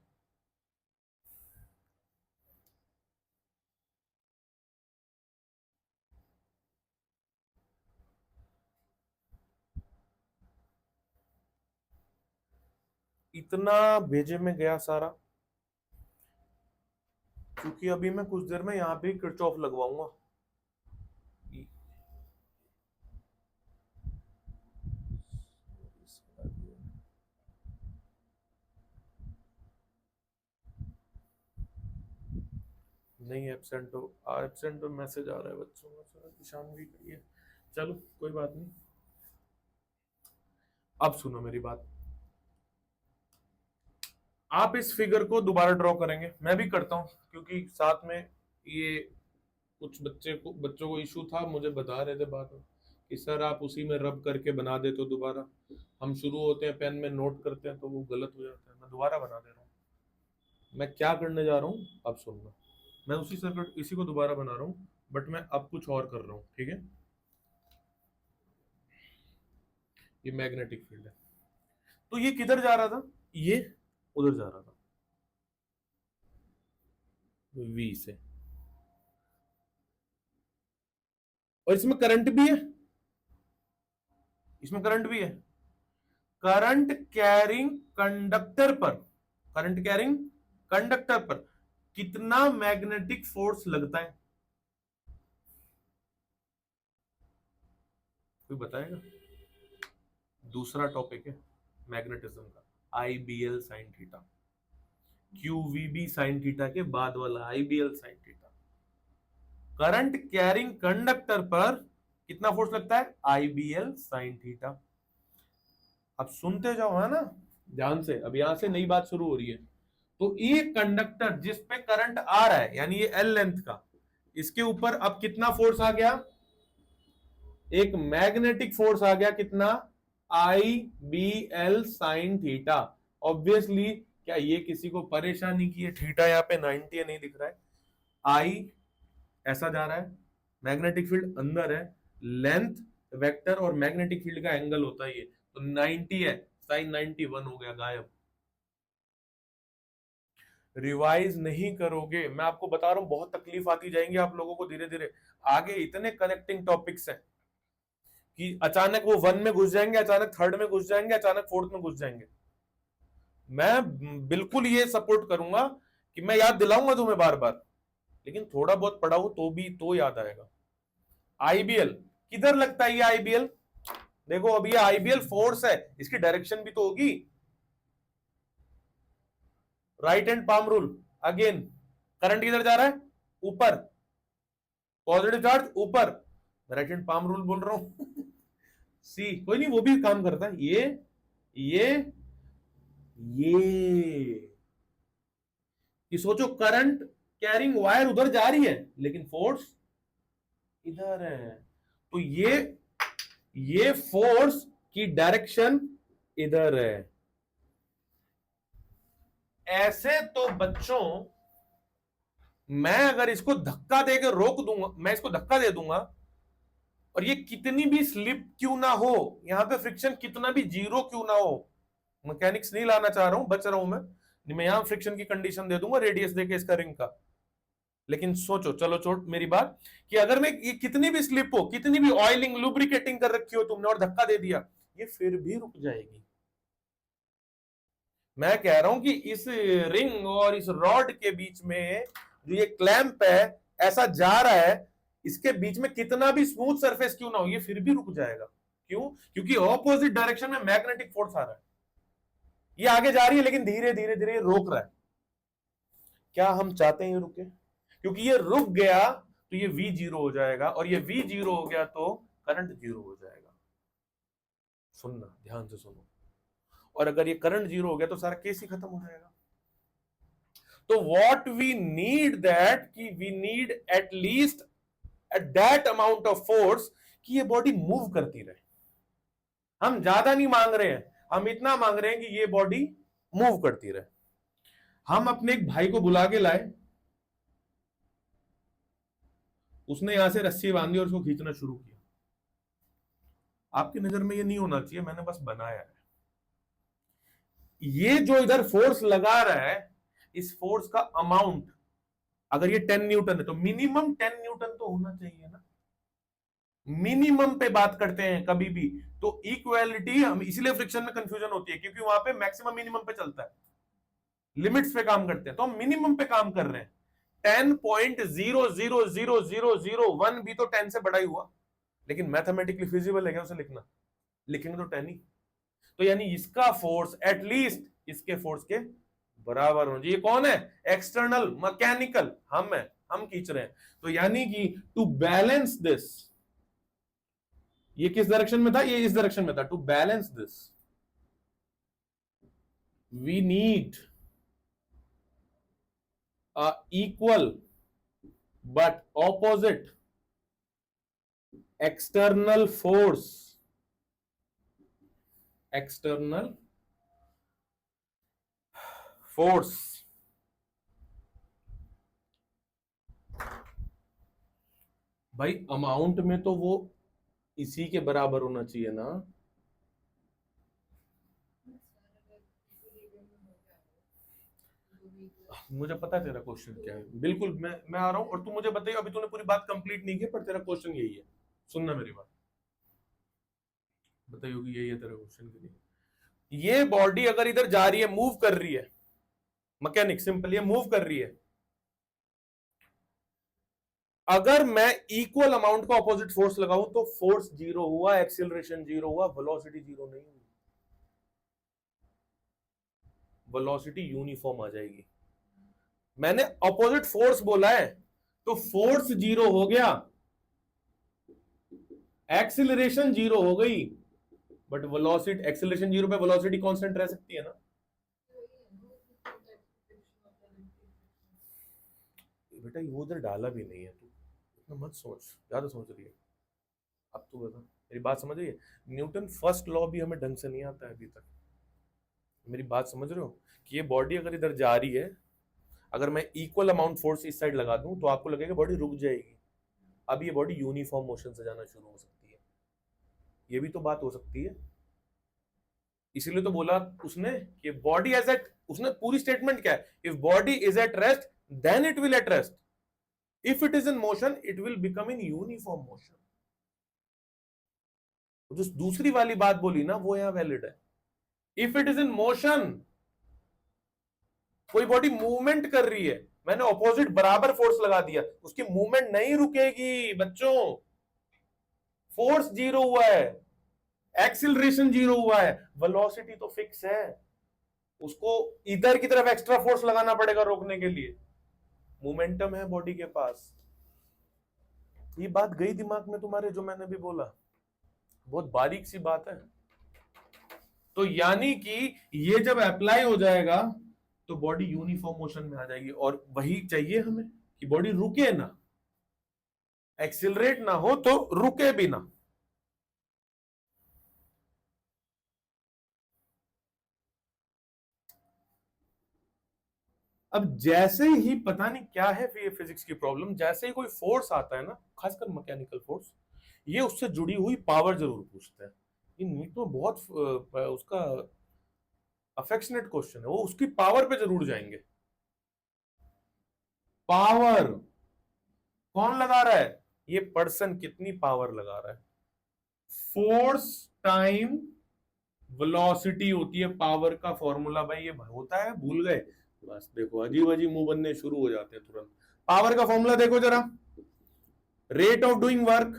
इतना भेजे में गया सारा, क्योंकि अभी मैं कुछ देर में यहां पे किरचॉफ लगवाऊंगा। नहीं एब्सेंट हो, एब्सेंट हो मैसेज आ रहा है बच्चों का, ईशान भी करिए, चलो कोई बात नहीं। अब सुनो मेरी बात, आप इस फिगर को दोबारा ड्रॉ करेंगे, मैं भी करता हूं, क्योंकि साथ में ये कुछ बच्चों को इशू था, मुझे बता रहे थे बाद में कि सर आप उसी में रब करके बना दे, तो दोबारा हम शुरू होते हैं पेन में नोट करते हैं तो वो गलत हो जाता है, मैं दोबारा बना दे रहा हूँ। मैं क्या करने जा रहा हूँ अब सुनना, मैं उसी सर्किट इसी को दोबारा बना रहा हूँ, बट मैं अब कुछ और कर रहा हूँ, ठीक है। ये मैग्नेटिक फील्ड है, तो ये किधर जा रहा था, ये उधर जा रहा था वी से, और इसमें करंट भी है, इसमें करंट भी है। करंट कैरिंग कंडक्टर पर, करंट कैरिंग कंडक्टर पर कितना मैग्नेटिक फोर्स लगता है, कोई बताएगा। दूसरा टॉपिक है मैग्नेटिज्म का, IBL sine theta, QVB sine theta के बाद वाला IBL sine theta. Current carrying conductor पर कितना फोर्स लगता है, आईबीएल साइन थीटा। अब सुनते जाओ है ना ध्यान से, अब यहां से नई बात शुरू हो रही है। तो ये कंडक्टर जिस पे करंट आ रहा है, यानी ये एल लेंथ का, इसके ऊपर अब कितना फोर्स आ गया, एक मैग्नेटिक फोर्स आ गया, कितना, I B L sine theta. Obviously क्या ये किसी को परेशानी की है, थीटा यहाँ पे 90 नहीं दिख रहा है, आई ऐसा जा रहा है, मैग्नेटिक फील्ड अंदर है, लेंथ वेक्टर और मैग्नेटिक फील्ड का एंगल होता है ये, तो 90 है, साइन 91 हो गया, गायब। रिवाइज नहीं करोगे, मैं आपको बता रहा हूं बहुत तकलीफ आती जाएंगी आप लोगों को धीरे धीरे, आगे इतने कनेक्टिंग टॉपिक्स हैं कि अचानक वो वन में घुस जाएंगे, अचानक थर्ड में घुस जाएंगे, अचानक फोर्थ में घुस जाएंगे। मैं बिल्कुल ये सपोर्ट करूंगा कि मैं याद दिलाऊंगा तुम्हें बार बार, लेकिन थोड़ा बहुत पढ़ा हो तो भी तो याद आएगा। आईबीएल किधर लगता है, ये आईबीएल देखो, अब ये आईबीएल फोर्स है, इसकी डायरेक्शन भी तो होगी, right hand palm rule again, current किधर जा रहा है, ऊपर, पॉजिटिव चार्ज ऊपर, राइट हैंड पाम रूल बोल रहा हूं सी, कोई नहीं वो भी काम करता है, ये ये सोचो करंट कैरिंग वायर उधर जा रही है लेकिन फोर्स इधर है, तो ये फोर्स की डायरेक्शन इधर है। ऐसे तो बच्चों मैं अगर इसको धक्का देकर रोक दूंगा, मैं इसको धक्का दे दूंगा, और ये कितनी भी स्लिप क्यों ना हो, यहां पे फ्रिक्शन कितना भी जीरो क्यों ना हो, मैकेनिक्स नहीं लाना चाह रहा हूं, बच रहा हूं मैं यहां फ्रिक्शन की कंडीशन दे दूंगा रेडियस देके इसका रिंग का। लेकिन सोचो, चलो छोड़ मेरी बात, कि अगर मैं ये कितनी भी स्लिप हो, कितनी भी ऑयलिंग लुब्रिकेटिंग कर रखी हो तुमने और धक्का दे दिया, ये फिर भी रुक जाएगी। मैं कह रहा हूं कि इस रिंग और इस रॉड के बीच में जो ये क्लैंप है ऐसा जा रहा है, इसके बीच में कितना भी स्मूथ सरफेस क्यों ना हो, ये फिर भी रुक जाएगा। क्यों, क्योंकि ऑपोजिट डायरेक्शन में मैग्नेटिक फोर्स आ रहा है, ये आगे जा रही है लेकिन धीरे धीरे धीरे रोक रहा है। क्या हम चाहते हैं ये रुके, क्योंकि ये रुक गया तो ये V जीरो हो जाएगा, और ये V जीरो हो गया तो करंट जीरो हो जाएगा। सुनना ध्यान से सुनो, और अगर ये करंट जीरो हो गया तो सारा केस ही खत्म हो जाएगा। तो व्हाट वी नीड दैट कि we need at least at that amount of force कि ये बॉडी मूव करती रहे। हम ज्यादा नहीं मांग रहे हैं, हम इतना मांग रहे हैं कि ये बॉडी मूव करती रहे। हम अपने एक भाई को बुला के लाए, उसने यहां से रस्सी बांधी और उसको खींचना शुरू किया। आपकी नजर में ये नहीं होना चाहिए, मैंने बस बनाया है। ये जो इधर फोर्स लगा रहा है, इस फोर्स का अमाउंट अगर ये 10 न्यूटन है तो मिनिमम 10 न्यूटन तो होना चाहिए ना। मिनिमम पे बात करते हैं कभी भी तो इक्वालिटी, हम इसलिए फ्रिक्शन में कंफ्यूजन होती है क्योंकि वहां पे मैक्सिमम मिनिमम पे चलता है, लिमिट्स पे काम करते हैं, तो हम मिनिमम पे काम कर रहे हैं। 10.0000001 भी तो 10 से बड़ा ही हुआ, लेकिन मैथमेटिकली फिजिबल है क्या उसे लिखना? लिखेंगे तो 10 ही। तो यानी इसका फोर्स एटलीस्ट इसके फोर्स के बराबर होना चाहिए। कौन है? एक्सटर्नल मैकेनिकल, हम है, हम खींच रहे हैं। तो यानी कि टू बैलेंस दिस, ये किस डायरेक्शन में था? ये इस डायरेक्शन में था। To balance this we need a equal but opposite external force, external force. भाई अमाउंट में तो वो इसी के बराबर होना चाहिए ना। मुझे पता है तेरा क्वेश्चन क्या है, बिल्कुल मैं आ रहा हूं और तू मुझे बताइए। अभी तूने पूरी बात कंप्लीट नहीं की पर तेरा क्वेश्चन यही है, सुनना मेरी बात। बताइए कि यही है तेरा क्वेश्चन के लिए। ये बॉडी अगर इधर जा रही है, मूव कर रही है, मैकेनिक सिंपल, ये मूव कर रही है। अगर मैं इक्वल अमाउंट का ऑपोजिट फोर्स लगाऊं तो फोर्स जीरो हुआ, एक्सीलरेशन जीरो हुआ, वेलोसिटी जीरो नहीं हुई, वेलोसिटी यूनिफॉर्म आ जाएगी। मैंने ऑपोजिट फोर्स बोला है तो फोर्स जीरो हो गया, एक्सीलरेशन जीरो हो गई, बट वेलोसिटी, एक्सीलरेशन जीरो पे वेलोसिटी कांस्टेंट रह सकती है ना। बेटा ये उधर डाला भी नहीं है, तू इतना मत सोच, ज्यादा सोच रही है। अब तू बता, मेरी बात समझ रही है? न्यूटन फर्स्ट लॉ भी हमें ढंग से नहीं आता है अभी तक। मेरी बात समझ रहे हो कि ये बॉडी अगर इधर जा रही है, अगर मैं इक्वल अमाउंट फोर्स इस साइड लगा दूं तो आपको लगेगा बॉडी रुक जाएगी। अब ये बॉडी यूनिफॉर्म मोशन से जाना शुरू हो सकती है, ये भी तो बात हो सकती है। इसीलिए तो बोला उसने कि बॉडी एज एट, उसने पूरी स्टेटमेंट क्या है? If body is at rest then it will at rest, if it is in motion it will become in uniform motion. जो दूसरी वाली बात बोली ना वो यहां वैलिड है। If it is in motion, कोई बॉडी मूवमेंट कर रही है, मैंने ऑपोजिट बराबर फोर्स लगा दिया, उसकी मूवमेंट नहीं रुकेगी बच्चों। फोर्स जीरो हुआ है, एक्सिलरेशन जीरो हुआ है, वेलोसिटी तो फिक्स है, उसको इधर की तरफ एक्स्ट्रा फोर्स लगाना पड़ेगा रोकने के लिए। मोमेंटम है बॉडी के पास। ये बात गई दिमाग में तुम्हारे जो मैंने भी बोला? बहुत बारीक सी बात है। तो यानी कि ये जब अप्लाई हो जाएगा तो बॉडी यूनिफॉर्म मोशन में आ जाएगी, और वही चाहिए हमें कि बॉडी रुके ना, एक्सिलरेट ना हो तो रुके भी ना। अब जैसे ही, पता नहीं क्या है ये फिजिक्स की प्रॉब्लम, जैसे ही कोई फोर्स आता है ना, खासकर मैकेनिकल फोर्स, ये उससे जुड़ी हुई पावर जरूर पूछता है। ये नीट में बहुत उसका अफेक्शनेट क्वेश्चन है, वो उसकी पावर पे जरूर जाएंगे। पावर कौन लगा रहा है? ये पर्सन कितनी पावर लगा रहा है। फोर्स टाइम वेलोसिटी होती है पावर का फॉर्मूला। भाई ये होता है, भूल गए? बस देखो अजीब अजीब मुंह बनने शुरू हो जाते हैं तुरंत। पावर का फॉर्मूला देखो जरा, rate of doing work,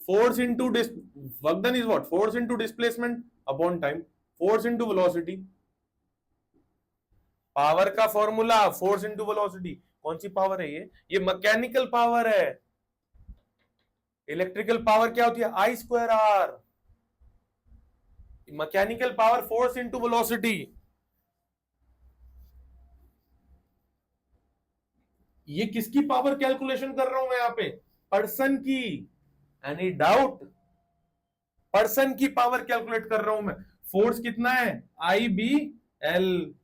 force into work done is what, force into displacement upon time, force into velocity. Power का फॉर्मूला फोर्स इनटू वेलोसिटी। कौन सी पावर है ये मैकेनिकल पावर है। इलेक्ट्रिकल पावर क्या होती है? I square R. Mechanical power force into velocity. ये किसकी पावर कैलकुलेशन कर रहा हूं मैं यहां पे? पर्सन की। Any doubt? पर्सन की पावर कैलकुलेट कर रहा हूं मैं। फोर्स कितना है? आई बी एल।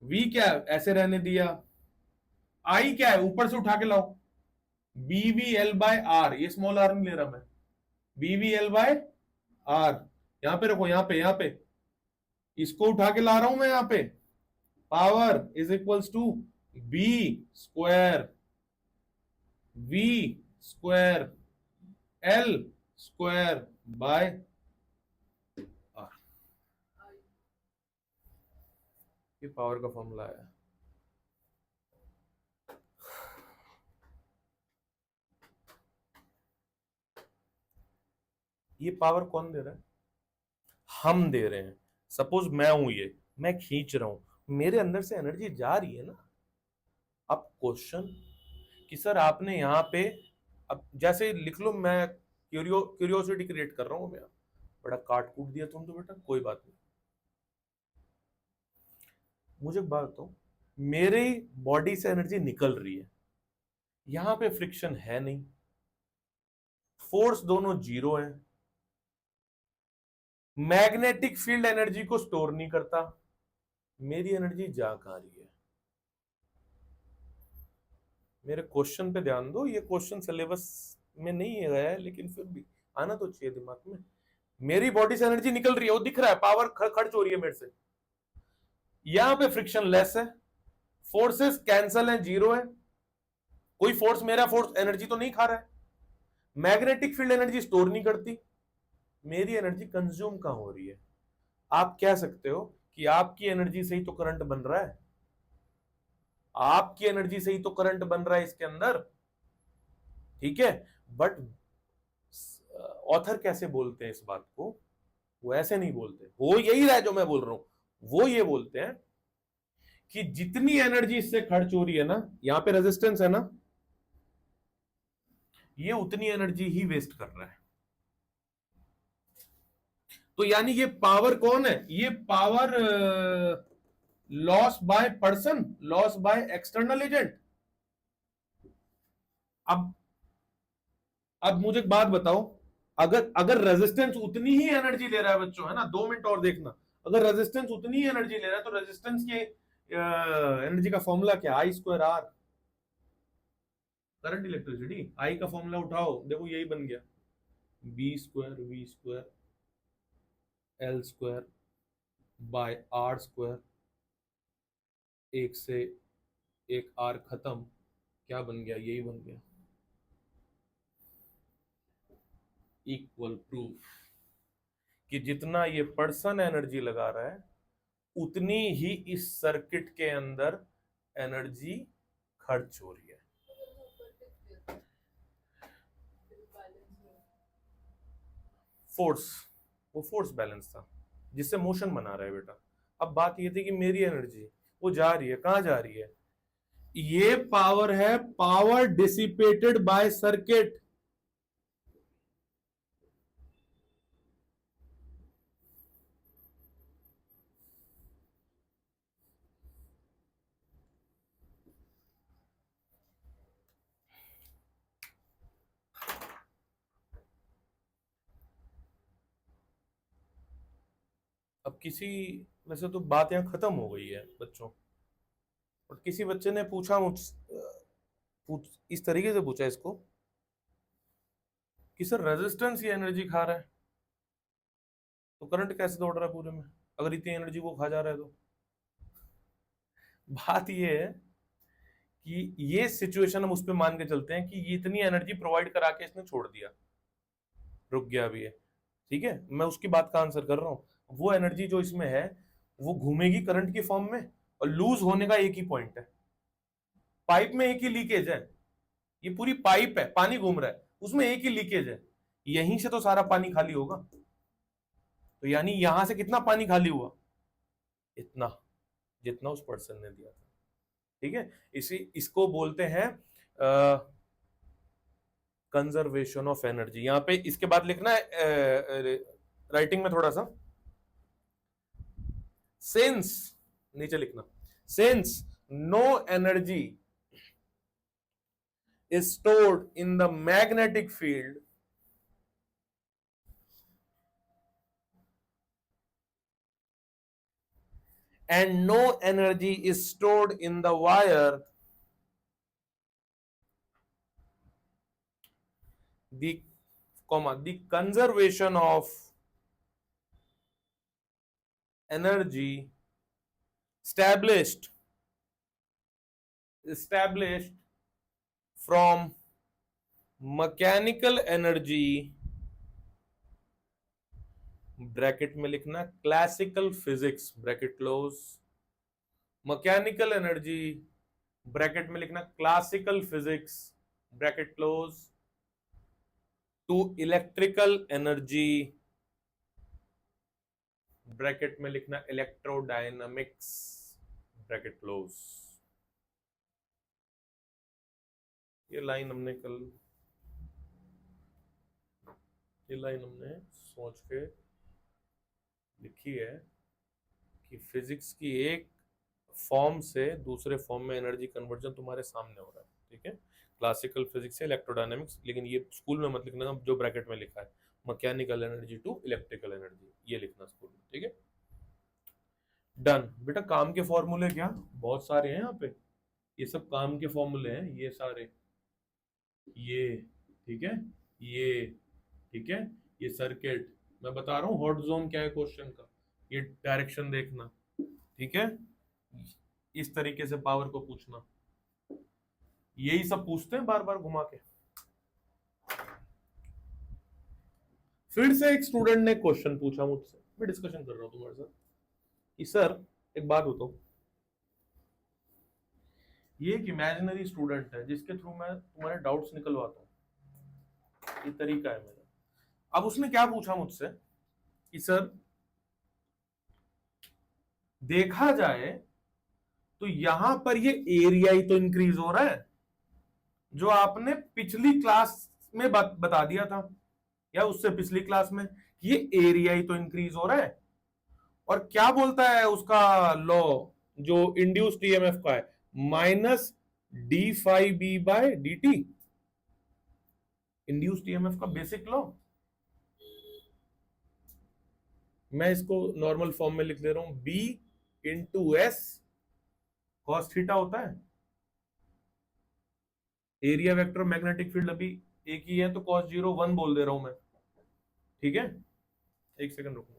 वी क्या है? ऐसे रहने दिया। आई क्या है? ऊपर से उठा के लाओ। B V L by R, ये स्मॉल आर नहीं ले रहा मैं, B V L by R. यहां पे रखो, यहां पे इसको उठा के ला रहा हूं मैं यहां पे। Power is equals to B square V square L square by R. ये पावर का फॉर्मूला है। ये पावर कौन दे रहा है? हम दे रहे हैं। सपोज मैं हूं, ये मैं खींच रहा हूं, मेरे अंदर से एनर्जी जा रही है ना। अब क्वेश्चन कि सर आपने यहां पे, अब जैसे लिख लो, मैं क्यूरियोसिटी क्रिएट कर रहा हूं, मैं बड़ा काट कूट दिया तुम तो बेटा, कोई बात नहीं। मुझे एक बात बताओ, मेरे बॉडी से एनर्जी निकल रही है, यहां पे फ्रिक्शन है नहीं, फोर्स दोनों जीरो है, मैग्नेटिक फील्ड एनर्जी को स्टोर नहीं करता, मेरी एनर्जी जा कहां रही है? मेरे क्वेश्चन पे ध्यान दो, ये क्वेश्चन सिलेबस में नहीं गया है लेकिन फिर भी आना तो चाहिए दिमाग में। मेरी बॉडी से एनर्जी निकल रही है, वो दिख रहा है, पावर खर्च हो रही है मेरे से, यहां पे फ्रिक्शन लेस है, फोर्सेस कैंसल है, जीरो है, कोई फोर्स मेरा फोर्स एनर्जी तो नहीं खा रहा है, मैग्नेटिक फील्ड एनर्जी स्टोर नहीं करती, मेरी एनर्जी कंज्यूम कहां हो रही है? आप कह सकते हो कि आपकी एनर्जी से ही तो करंट बन रहा है, आपकी एनर्जी से ही तो करंट बन रहा है इसके अंदर, ठीक है, बट ऑथर कैसे बोलते हैं इस बात को? वो ऐसे नहीं बोलते, वो यही रहा जो मैं बोल रहा हूं, वो ये बोलते हैं कि जितनी एनर्जी इससे खर्च हो रही है ना, यहां पे रेजिस्टेंस है ना, ये उतनी एनर्जी ही वेस्ट कर रहा है। तो यानी ये पावर कौन है? ये power loss by person, loss by external agent. अब अब मुझे एक बात बताओ, अगर अगर रेजिस्टेंस उतनी ही एनर्जी ले रहा है बच्चों, है ना, 2 मिनट और देखना, अगर रेजिस्टेंस उतनी ही एनर्जी ले रहा है तो रेजिस्टेंस की एनर्जी का फॉर्मूला क्या? I square R. Current electricity, I का फॉर्मूला उठाओ, देखो यही बन गया, B square V square L square by R square, एक से एक आर खत्म, क्या बन गया? यही बन गया, इक्वल प्रूफ कि जितना ये पर्सन एनर्जी लगा रहा है उतनी ही इस सर्किट के अंदर एनर्जी खर्च हो रही है। फोर्स, वो फोर्स बैलेंस था जिससे मोशन बना रहा है बेटा। अब बात ये थी कि मेरी एनर्जी वो जा रही है, कहां जा रही है? ये पावर है, पावर डिसिपेटेड बाय सर्किट। अब किसी, वैसे तो बात यहां खत्म हो गई है बच्चों, और किसी बच्चे ने पूछा इस तरीके से पूछा इसको कि सर रेजिस्टेंस ये एनर्जी खा रहा है तो करंट कैसे दौड़ रहा है पूरे में, अगर इतनी एनर्जी वो खा जा रहा है तो? बात ये है कि ये सिचुएशन हम उस पर मान के चलते हैं कि ये इतनी एनर्जी प्रोवाइड करा के इसने छोड़ दिया, रुक गया भी है, ठीक है, मैं उसकी बात का आंसर कर रहा हूं। वो एनर्जी जो इसमें है वो घूमेगी करंट की फॉर्म में, और लूज होने का एक ही पॉइंट है, पाइप में एक ही लीकेज है, ये पूरी पाइप है, पानी घूम रहा है, उसमें एक ही लीकेज है, यहीं से तो सारा पानी खाली होगा, तो यानी यहां से कितना पानी खाली हुआ? इतना, जितना उस पर्सन ने दिया था, ठीक है। इसको बोलते हैं कंजर्वेशन ऑफ एनर्जी। यहां पे इसके बाद लिखना है राइटिंग में थोड़ा सा, सिंस, नीचे लिखना, since no energy is stored in the magnetic field and no energy is stored in the wire, the the conservation of energy established from mechanical energy, bracket में लिखना classical physics bracket close, mechanical energy bracket में लिखना classical physics bracket close, to electrical energy bracket में लिखना electrodynamics bracket close. ये line हमने सोच के लिखी है कि फिजिक्स की एक फॉर्म से दूसरे फॉर्म में एनर्जी कन्वर्जन तुम्हारे सामने हो रहा है, ठीक है। क्लासिकल फिजिक्स से इलेक्ट्रोडायनामिक्स, लेकिन ये स्कूल में मत लिखना जो ब्रैकेट में लिखा है, mechanical energy to electrical energy, ये लिखना स्कूल में, ठीक है। डन बेटा। काम के फॉर्मूले क्या बहुत सारे हैं यहाँ पे, ये सब काम के फॉर्मूले हैं, ये सारे, ये ठीक है, ये ठीक है, ये सर्किट, मैं बता रहा हूँ हॉट जोन क्या है क्वेश्चन का, ये डायरेक्शन देखना, ठीक है, इस तरीके से पावर को पूछना, यही सब पूछते हैं बार बार घुमा के। फिर से एक स्टूडेंट ने क्वेश्चन पूछा मुझसे, मैं डिस्कशन कर रहा हूं तुम्हारे साथ कि सर एक बात बताओ, ये एक इमेजिनरी स्टूडेंट है जिसके थ्रू मैं तुम्हारे डाउट्स निकलवाता हूं, ये तरीका है मेरा। अब उसने क्या पूछा मुझसे कि सर देखा जाए तो यहां पर ये एरिया ही तो इंक्रीज हो रहा है, जो आपने पिछली क्लास में बता दिया था या उससे पिछली क्लास में, ये एरिया ही तो इंक्रीज हो रहा है। और क्या बोलता है उसका लॉ जो इंड्यूस्ड ईएमएफ का है, minus D phi B by D T, induced EMF का बेसिक लॉ। मैं इसको नॉर्मल फॉर्म में लिख ले रहा हूं, B into S cos theta होता है, एरिया वेक्टर मैग्नेटिक फील्ड अभी एक ही है तो कॉस 0 1 बोल दे रहा हूं मैं, ठीक है। एक सेकंड रुको,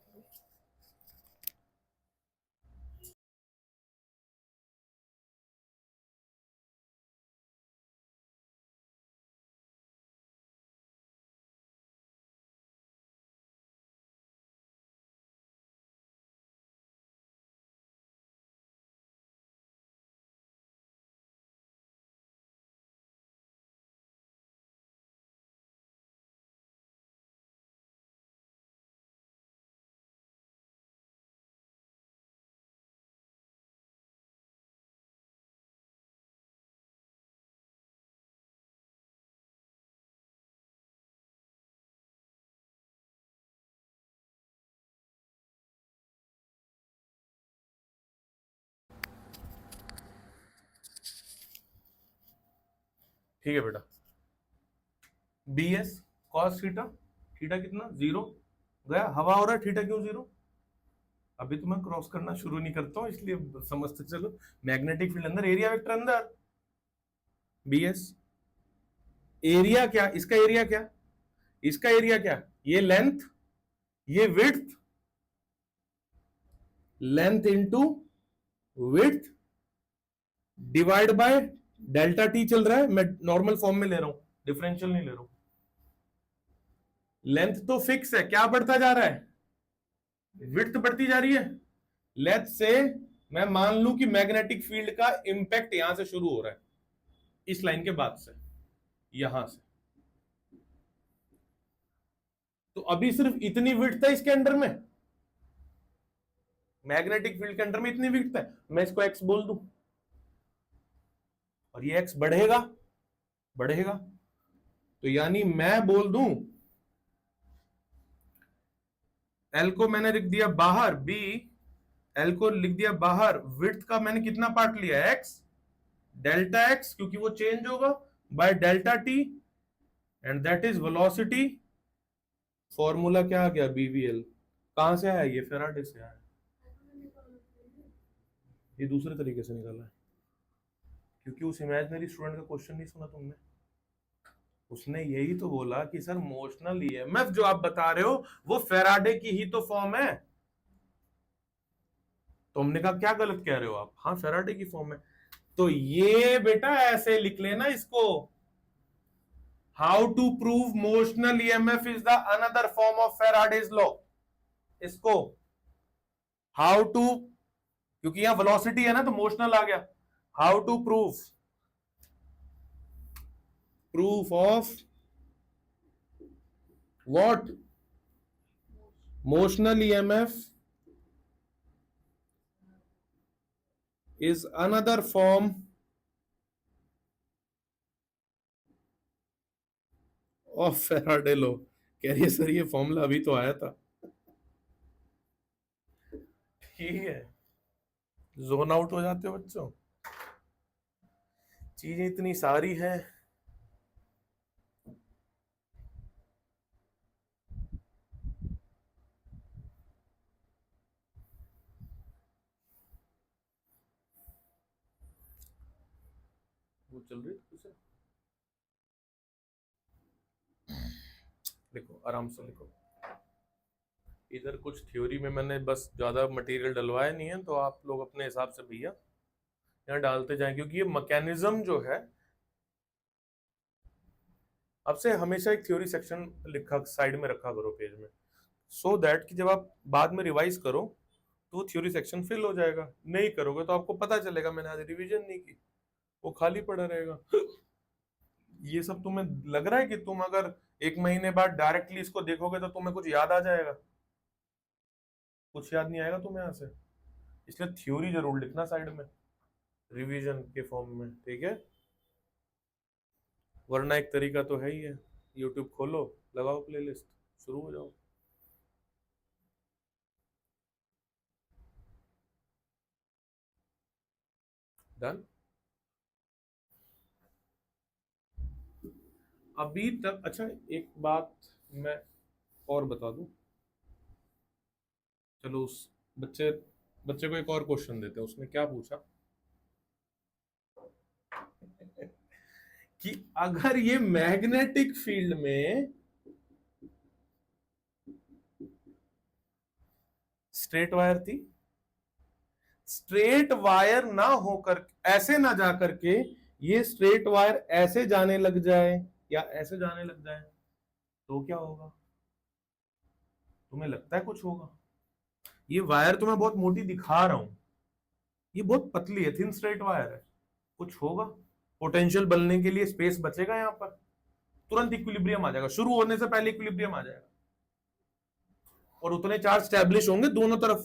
ठीक है बेटा, B S cos theta, theta कितना 0 गया, हवा हो रहा है, थीटा क्यों 0, अभी तो मैं क्रॉस करना शुरू नहीं करता हूं इसलिए समझते चलो, मैग्नेटिक फील्ड अंदर, एरिया वेक्टर अंदर, बी एस एरिया क्या, इसका एरिया क्या, इसका एरिया क्या, ये लेंथ, ये width, length into width divide by delta T चल रहा है, मैं नॉर्मल फॉर्म में ले रहा हूं, डिफरेंशियल नहीं ले रहा हूं। लेंथ तो फिक्स है, क्या बढ़ता जा रहा है, विड्थ बढ़ती जा रही है। लेट्स से मैं मान लूं कि मैग्नेटिक फील्ड का इंपैक्ट यहां से शुरू हो रहा है, इस लाइन के बाद से, यहां से, तो अभी सिर्फ इतनी विड्थ है इसके अंडर में, मैग्नेटिक फील्ड के अंडर में इतनी विड्थ है, मैं इसको एक्स बोल दूं और ये एक्स बढ़ेगा बढ़ेगा, तो यानी मैं बोल दूं एल को मैंने लिख दिया बाहर, बी एल को लिख दिया बाहर, विड्थ का मैंने कितना पार्ट लिया, एक्स, डेल्टा एक्स क्योंकि वो चेंज होगा, by delta T, and that is velocity. Formula क्या आ गया, बीवीएल। कहां से आया, ये फेराडे से आया। ये दूसरे तरीके से निकाला है, क्योंकि उस इमेजिनरी स्टूडेंट का क्वेश्चन नहीं सुना तुमने। उसने यही तो बोला कि सर मोशनल ईएमएफ जो आप बता रहे हो वो फेराडे की ही तो फॉर्म है। तो हमने कहा क्या गलत कह रहे हो आप, हाँ फेराडे की फॉर्म है। तो ये बेटा ऐसे लिख लेना इसको, how to prove motional EMF is the another form of Faraday's law. इसको हाउ टू, क्योंकि यहां वेलोसिटी है ना तो मोशनल आ गया। How to proof of what, motional EMF is another form of Faraday law। कह रही है सर ये फॉर्मूला अभी तो आया था। ठीक है, जोन आउट हो जाते हो बच्चों, चीजें इतनी सारी हैं। वो चल रही है, देखो आराम से लिखो। इधर कुछ थ्योरी में मैंने बस ज्यादा मटेरियल डलवाया नहीं है, तो आप लोग अपने हिसाब से भैया यहाँ डालते जाएं, क्योंकि ये मैकेनिज्म जो है, आपसे हमेशा एक थ्योरी सेक्शन लिखा साइड में रखा करो पेज में, सो दैट कि जब आप बाद में रिवाइज करो तो थ्योरी सेक्शन फिल हो जाएगा। नहीं करोगे तो आपको पता चलेगा मैंने आज रिवीजन नहीं की, वो खाली पड़ा रहेगा। ये सब तुम्हें लग रहा है कि तुम अगर एक महीने बाद डायरेक्टली इसको देखोगे तो तुम्हें कुछ याद आ जाएगा? कुछ याद नहीं आएगा तुम्हें यहाँ से, इसलिए थ्योरी जरूर लिखना साइड में रिवीजन के फॉर्म में, ठीक है। वरना एक तरीका तो है ही है, यूट्यूब खोलो, लगाओ प्लेलिस्ट, शुरू हो जाओ। डन। अभी तक अच्छा एक बात मैं और बता दूं, चलो उस बच्चे बच्चे को एक और क्वेश्चन देते हैं। उसने क्या पूछा कि अगर ये मैग्नेटिक फील्ड में स्ट्रेट वायर थी, स्ट्रेट वायर ना होकर, ऐसे ना जा करके ये स्ट्रेट वायर ऐसे जाने लग जाए या ऐसे जाने लग जाए, तो क्या होगा? तुम्हें लगता है कुछ होगा? ये वायर तो मैं बहुत मोटी दिखा रहा हूं, ये बहुत पतली है, थिन स्ट्रेट वायर है। कुछ होगा? पोटेंशियल बनने के लिए स्पेस बचेगा यहां पर, तुरंत इक्विलिब्रियम आ जाएगा, शुरू होने से पहले इक्विलिब्रियम आ जाएगा, और उतने चार्ज स्टैब्लिश होंगे दोनों तरफ।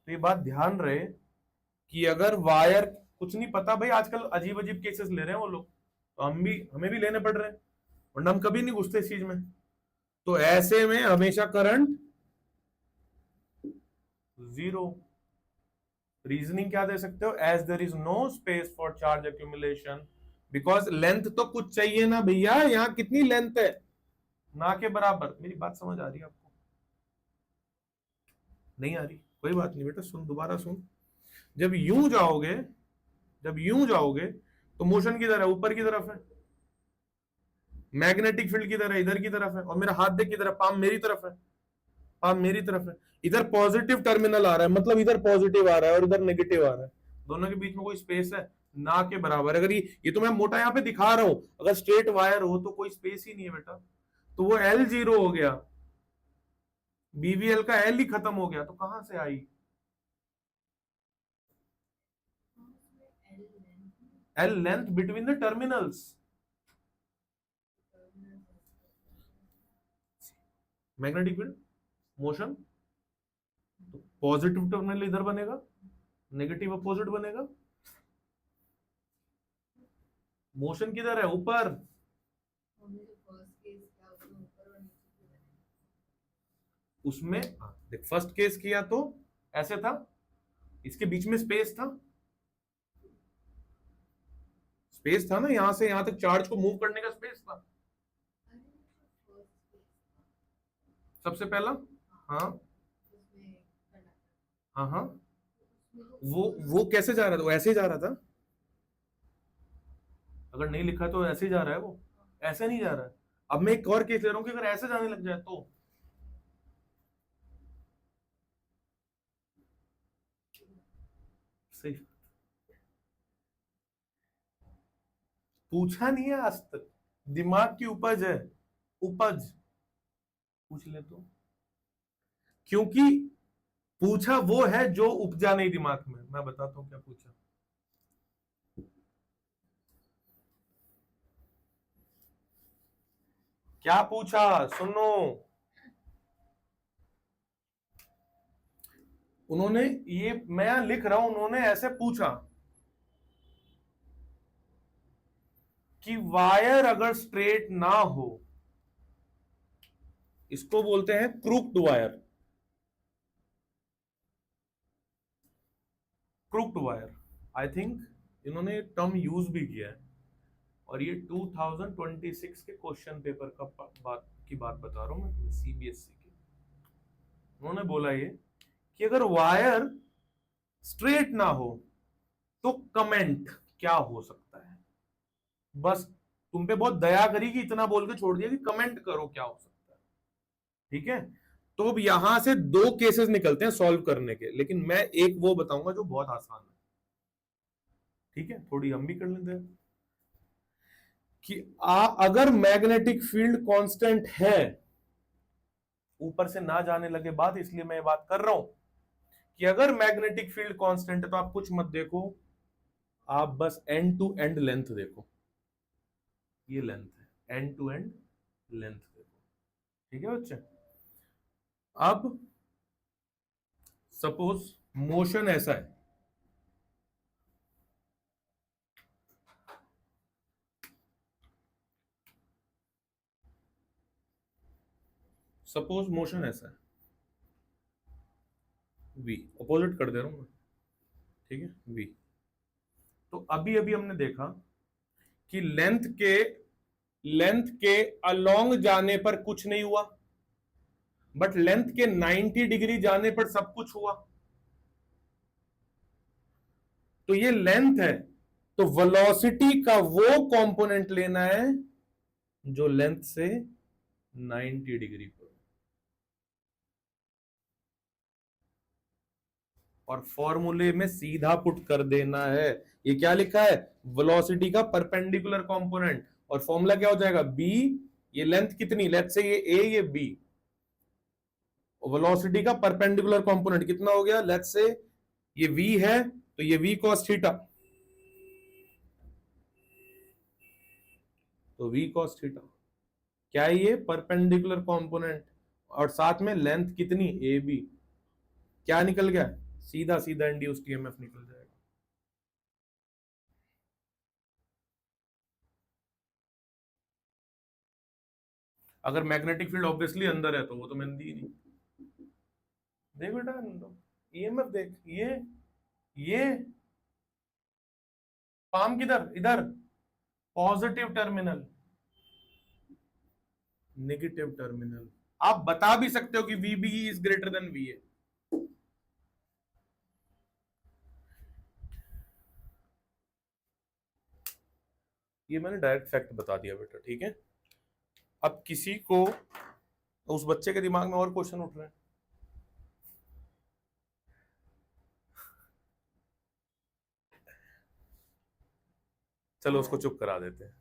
तो ये बात ध्यान रहे कि अगर वायर, कुछ नहीं पता भाई, आजकल अजीब अजीब केसेस ले रहे हैं वो लोग, तो हमें भी लेने पड़ रहे हैं, वरना हम कभी नहीं घुसते इस चीज में। तो ऐसे में हमेशा करंट जीरो। रीजनिंग क्या दे सकते हो, as there is no space for charge accumulation, because length तो कुछ चाहिए ना भैया, यहां कितनी लेंथ है, ना के बराबर। मेरी बात समझ आ रही है आपको? नहीं आ रही? कोई बात नहीं बेटा, सुन, दोबारा सुन। जब यूं जाओगे, जब यूं जाओगे तो मोशन किधर है, ऊपर की तरफ है, मैग्नेटिक फील्ड किधर है, इधर की तरफ है, और मेरा हाथ देख किधर है, पाम मेरी तरफ है, पाम मेरी तरफ है। इधर पॉजिटिव टर्मिनल आ रहा है, मतलब इधर पॉजिटिव आ रहा है और इधर नेगेटिव आ रहा है, दोनों के बीच में कोई स्पेस है? ना के बराबर। अगर ये तो मैं मोटा यहाँ पे दिखा रहा हूं, अगर स्ट्रेट वायर हो तो कोई स्पेस ही नहीं है बेटा, तो वो एल जीरो हो गया, बीवीएल का एल ही खत्म हो गया, तो कहां से I L? Length between the terminals. Magnetic field, motion, positive terminal इधर बनेगा, नेगेटिव अपोजिट बनेगा। मोशन किधर है, ऊपर। उसमें देख, फर्स्ट केस किया तो ऐसे था, इसके बीच में स्पेस था, स्पेस था ना, यहां से यहां तक चार्ज को मूव करने का स्पेस था सबसे पहला। हाँ हाँ हाँ, वो कैसे जा रहा था? वो ऐसे ही जा रहा था। अगर नहीं लिखा तो ऐसे ही जा रहा है वो, ऐसे नहीं जा रहा है। अब मैं एक और केस ले रहा हूं कि अगर ऐसे जाने लग जाए तो सही। पूछा नहीं है आज तक, दिमाग की उपज है, उपज। पूछ ले तो, क्योंकि पूछा वो है जो उपजा नहीं दिमाग में। मैं बताता हूं क्या पूछा। क्या पूछा सुनो। उन्होंने, ये मैं यहां लिख रहा हूं, उन्होंने ऐसे पूछा कि वायर अगर स्ट्रेट ना हो, इसको बोलते हैं crooked wire. Crooked wire, I think इन्होंने टर्म यूज भी किया है, और ये 2026 के क्वेश्चन पेपर का बात बता रहा हूं मैं, सीबीएसई के। उन्होंने बोला ये कि अगर वायर स्ट्रेट ना हो तो कमेंट क्या हो सकता है। बस तुम पे बहुत दया करी कि इतना बोल के छोड़ दिया कि कमेंट करो क्या हो सकता है। ठीक है, तो अब यहां से दो केसेस निकलते हैं सॉल्व करने के, लेकिन मैं एक वो बताऊंगा जो बहुत आसान है। ठीक है, थोड़ी हम भी कर लेते हैं कि अगर मैग्नेटिक फील्ड कांस्टेंट है, ऊपर से ना जाने लगे बात, इसलिए मैं ये बात कर रहा हूं कि अगर मैग्नेटिक फील्ड कांस्टेंट है तो आप कुछ मत देखो, आप बस एंड टू एंड लेंथ देखो। ये लेंथ है, एंड टू एंड लेंथ देखो। ठीक है बच्चे। अब सपोज मोशन ऐसा है, सपोज मोशन ऐसा है, v, अपोजिट कर दे रहा हूं मैं। ठीक है, v। तो अभी अभी हमने देखा कि लेंथ के अलोंग जाने पर कुछ नहीं हुआ, बट लेंथ के 90 डिग्री जाने पर सब कुछ हुआ। तो ये लेंथ है, तो वेलोसिटी का वो कंपोनेंट लेना है जो लेंथ से 90 डिग्री पर, और फॉर्मूले में सीधा पुट कर देना है। ये क्या लिखा है? वेलोसिटी का परपेंडिकुलर कंपोनेंट, और फॉर्मूला क्या हो जाएगा? बी, ये लेंथ कितनी, लेट्स से ये ए ये बी, वेलोसिटी का परपेंडिकुलर कंपोनेंट कितना हो गया? लेट्स से ये v है, तो ये v cos थीटा, तो v cos थीटा क्या है? ये परपेंडिकुलर कंपोनेंट, और साथ में लेंथ कितनी? A B. क्या निकल गया? सीधा सीधा इंड्यूस्ड ईएमएफ निकल जाएगा। अगर मैग्नेटिक फील्ड ऑब्वियसली अंदर है तो वो तो मैंने दी नहीं। देख बेटा, ईएमएफ देख, ये पाम किधर? इधर, पॉजिटिव टर्मिनल, नेगेटिव टर्मिनल। आप बता भी सकते हो कि VB is greater than V A. ये मैंने डायरेक्ट फैक्ट बता दिया बेटा। ठीक है, अब किसी को, उस बच्चे के दिमाग में और क्वेश्चन उठ रहे हैं, चलो उसको चुप करा देते हैं।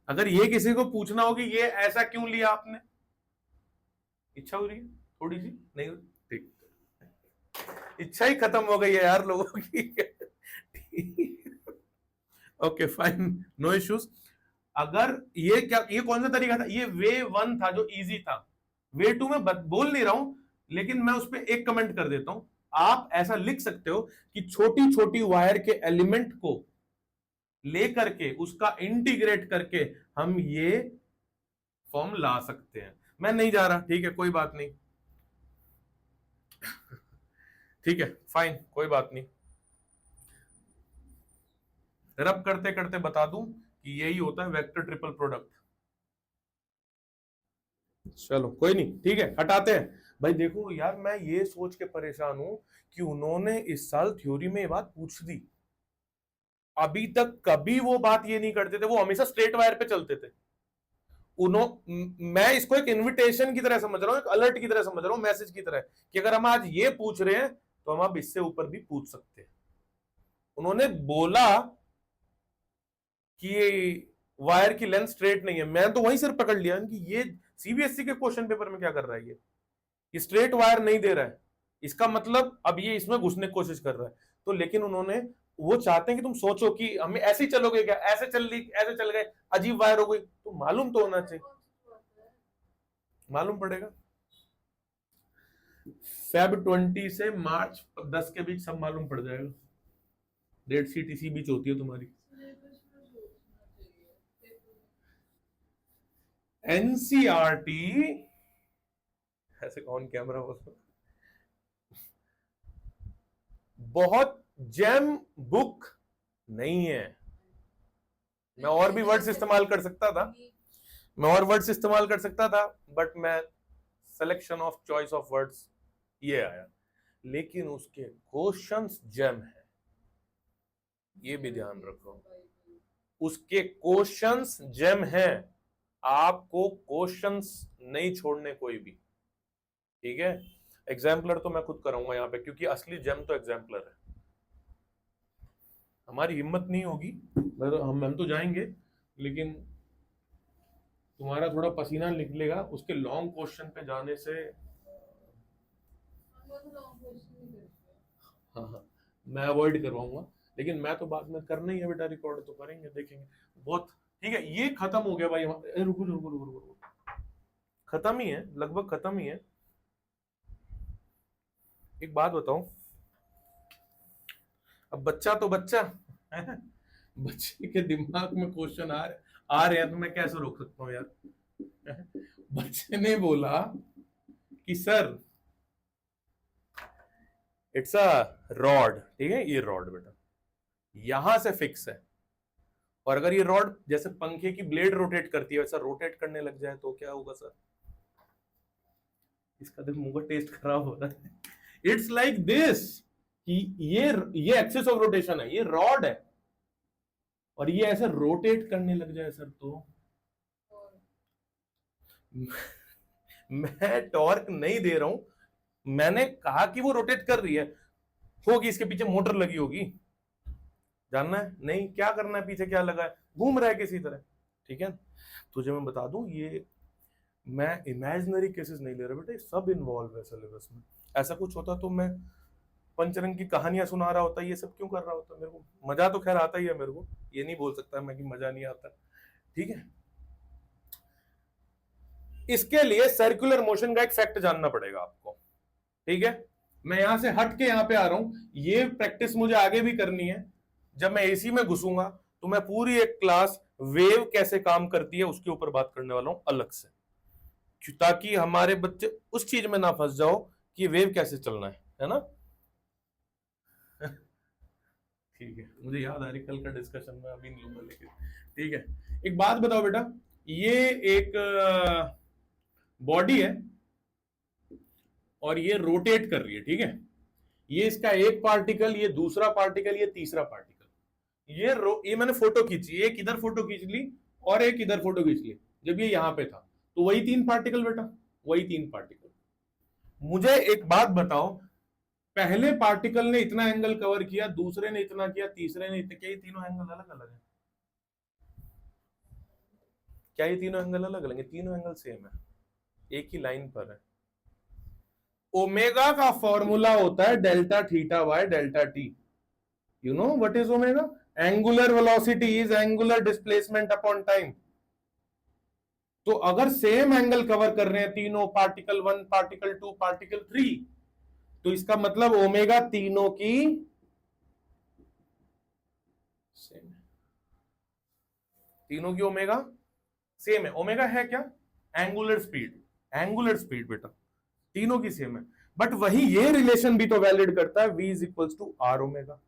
अगर ये किसी को पूछना हो कि ये ऐसा क्यों लिया आपने, इच्छा हो रही है थोड़ी सी? नहीं हो? ठीक, इच्छा ही खत्म हो गई है यार लोगों की। Okay fine, no issues. अगर ये क्या, ये कौन सा तरीका था? ये वे वन था जो इजी था। वे टू में बोल नहीं रहा हूं, लेकिन मैं उस पर एक कमेंट कर देता हूं। आप ऐसा लिख सकते हो कि छोटी छोटी वायर के एलिमेंट को लेकर के उसका इंटीग्रेट करके हम ये फॉर्म ला सकते हैं। मैं नहीं जा रहा, ठीक है, कोई बात नहीं। ठीक है फाइन, कोई बात नहीं, रब करते करते बता दूं कि यही होता है वेक्टर ट्रिपल प्रोडक्ट। चलो कोई नहीं, ठीक है, हटाते हैं। भाई देखो यार, मैं ये सोच के परेशान हूं कि उन्होंने इस साल थ्योरी में ये बात पूछ दी। अभी तक कभी वो बात ये नहीं करते थे, वो हमेशा स्ट्रेट वायर पे चलते थे। मैं इसको एक इनविटेशन की तरह समझ रहा हूं, एक अलर्ट की तरह समझ रहा हूं, मैसेज की तरह, कि अगर हम आज ये पूछ रहे हैं तो हम अब इससे ऊपर भी पूछ सकते हैं। उन्होंने बोला कि ये वायर की लेंथ स्ट्रेट नहीं है, मैं तो वहीं सिर पकड़ लिया कि ये सीबीएसई के क्वेश्चन पेपर में क्या कर रहा है, ये स्ट्रेट वायर नहीं दे रहा है, इसका मतलब अब ये इसमें घुसने की कोशिश कर रहा है। तो लेकिन उन्होंने, वो चाहते हैं कि तुम सोचो कि हमें ऐसे ही चलोगे क्या, ऐसे चल ली, ऐसे चल गए, अजीब वायर हो गई, तो मालूम तो होना चाहिए, मालूम पड़ेगा। फेब 20 से मार्च 10 के बीच सब मालूम पड़ जाएगा। डेट शीट इसी बीच होती है तुम्हारी। एनसीईआरटी, ऐसे कौन कैमरा बोल, बहुत जेम बुक नहीं है। मैं और भी वर्ड्स इस्तेमाल कर सकता था, बट मैं selection of choice of words ये आया। लेकिन उसके क्वेश्चंस जेम है, ये भी ध्यान रखो, उसके क्वेश्चंस जेम है। आपको क्वेश्चंस नहीं छोड़ने कोई भी, ठीक है। एग्जाम्पलर तो मैं खुद कराऊंगा यहाँ पे, क्योंकि असली जेम तो एग्जाम्पलर है। हमारी हिम्मत नहीं होगी, हम तो जाएंगे, लेकिन तुम्हारा थोड़ा पसीना निकलेगा उसके लॉन्ग क्वेश्चन पे जाने से। हाँ, मैं अवॉइड करवाऊंगा, लेकिन मैं तो बाद में करना ही है बेटा, रिकॉर्ड तो करेंगे, देखेंगे बहुत। ठीक है, ये खत्म हो गया भाई। रुको रुको रुको रुको, खत्म ही है, लगभग खत्म ही है। एक बात बताऊं, अब बच्चा तो बच्चा है, बच्चे के दिमाग में क्वेश्चन आ रहे हैं तो मैं कैसे रोक सकता हूँ यार। बच्चे ने बोला कि सर इट्स अ रॉड, ठीक है, ये रॉड बेटा यहां से फिक्स है, और अगर ये रॉड जैसे पंखे की ब्लेड रोटेट करती है वैसा रोटेट करने लग जाए तो क्या होगा सर। इसका देख मुंह का टेस्ट खराब हो रहा है। इट्स लाइक दिस, कि ये एक्सिस ऑफ रोटेशन है, ये रॉड है, और ये ऐसे रोटेट करने लग जाए सर तो मैं टॉर्क नहीं दे रहा हूं, मैंने कहा कि वो रोटेट कर रही है, होगी इसके पीछे मोटर लगी होगी, जानना है नहीं, क्या करना है, पीछे क्या लगा है, घूम रहा है किसी तरह, ठीक है। तुझे मैं बता दूं, ये मैं इमेजिनरी केसेस नहीं ले रहा बेटा, सब इन्वॉल्व है सिलेबस में। ऐसा कुछ होता तो मैं पंचरंग की कहानियां सुना रहा होता, ये सब क्यों कर रहा होता। मेरे को मजा तो खैर आता ही है, मेरे को ये नहीं बोल सकता मैं कि मजा नहीं आता, ठीक है। इसके लिए सर्कुलर मोशन का एक फैक्ट जानना पड़ेगा आपको, ठीक है। मैं यहां से हट के यहां पे आ रहा हूं, ये प्रैक्टिस मुझे आगे भी करनी है। जब मैं एसी में घुसूंगा तो मैं पूरी एक क्लास वेव कैसे काम करती है उसके ऊपर बात करने वाला हूं अलग से, ताकि हमारे बच्चे उस चीज में ना फंस जाओ कि वेव कैसे चलना है ना। ठीक है, मुझे याद आ रही कल का डिस्कशन में अभी नहीं लूंगा, लेकिन ठीक है। एक बात बताओ बेटा, ये एक बॉडी है और ये रोटेट कर रही है, ठीक है। ये इसका एक पार्टिकल, ये दूसरा पार्टिकल, ये तीसरा पार्टिकल, ये मैंने फोटो खींची, एक इधर फोटो खींच ली और एक इधर फोटो खींच ली, जब ये यहां पे था तो वही 3 पार्टिकल बेटा, वही 3 पार्टिकल। मुझे एक बात बताओ, पहले पार्टिकल ने इतना एंगल कवर किया, दूसरे ने इतना किया, तीसरे ने इतना, क्या ये तीनों एंगल अलग अलग है? क्या ये तीनों एंगल अलग अलग है? तीनों एंगल सेम है, एक ही लाइन पर है। ओमेगा का फॉर्मूला होता है delta theta by delta T. You know what is omega? Angular velocity is angular displacement upon time. तो अगर सेम एंगल कवर कर रहे हैं तीनों, पार्टिकल 1, पार्टिकल 2, पार्टिकल 3, तो इसका मतलब ओमेगा तीनों की सेम है, तीनों की ओमेगा सेम है। ओमेगा है क्या? एंगुलर स्पीड, एंगुलर स्पीड बेटा तीनों की सेम है। बट वही ये रिलेशन भी तो वैलिड करता है, v is equals to R omega.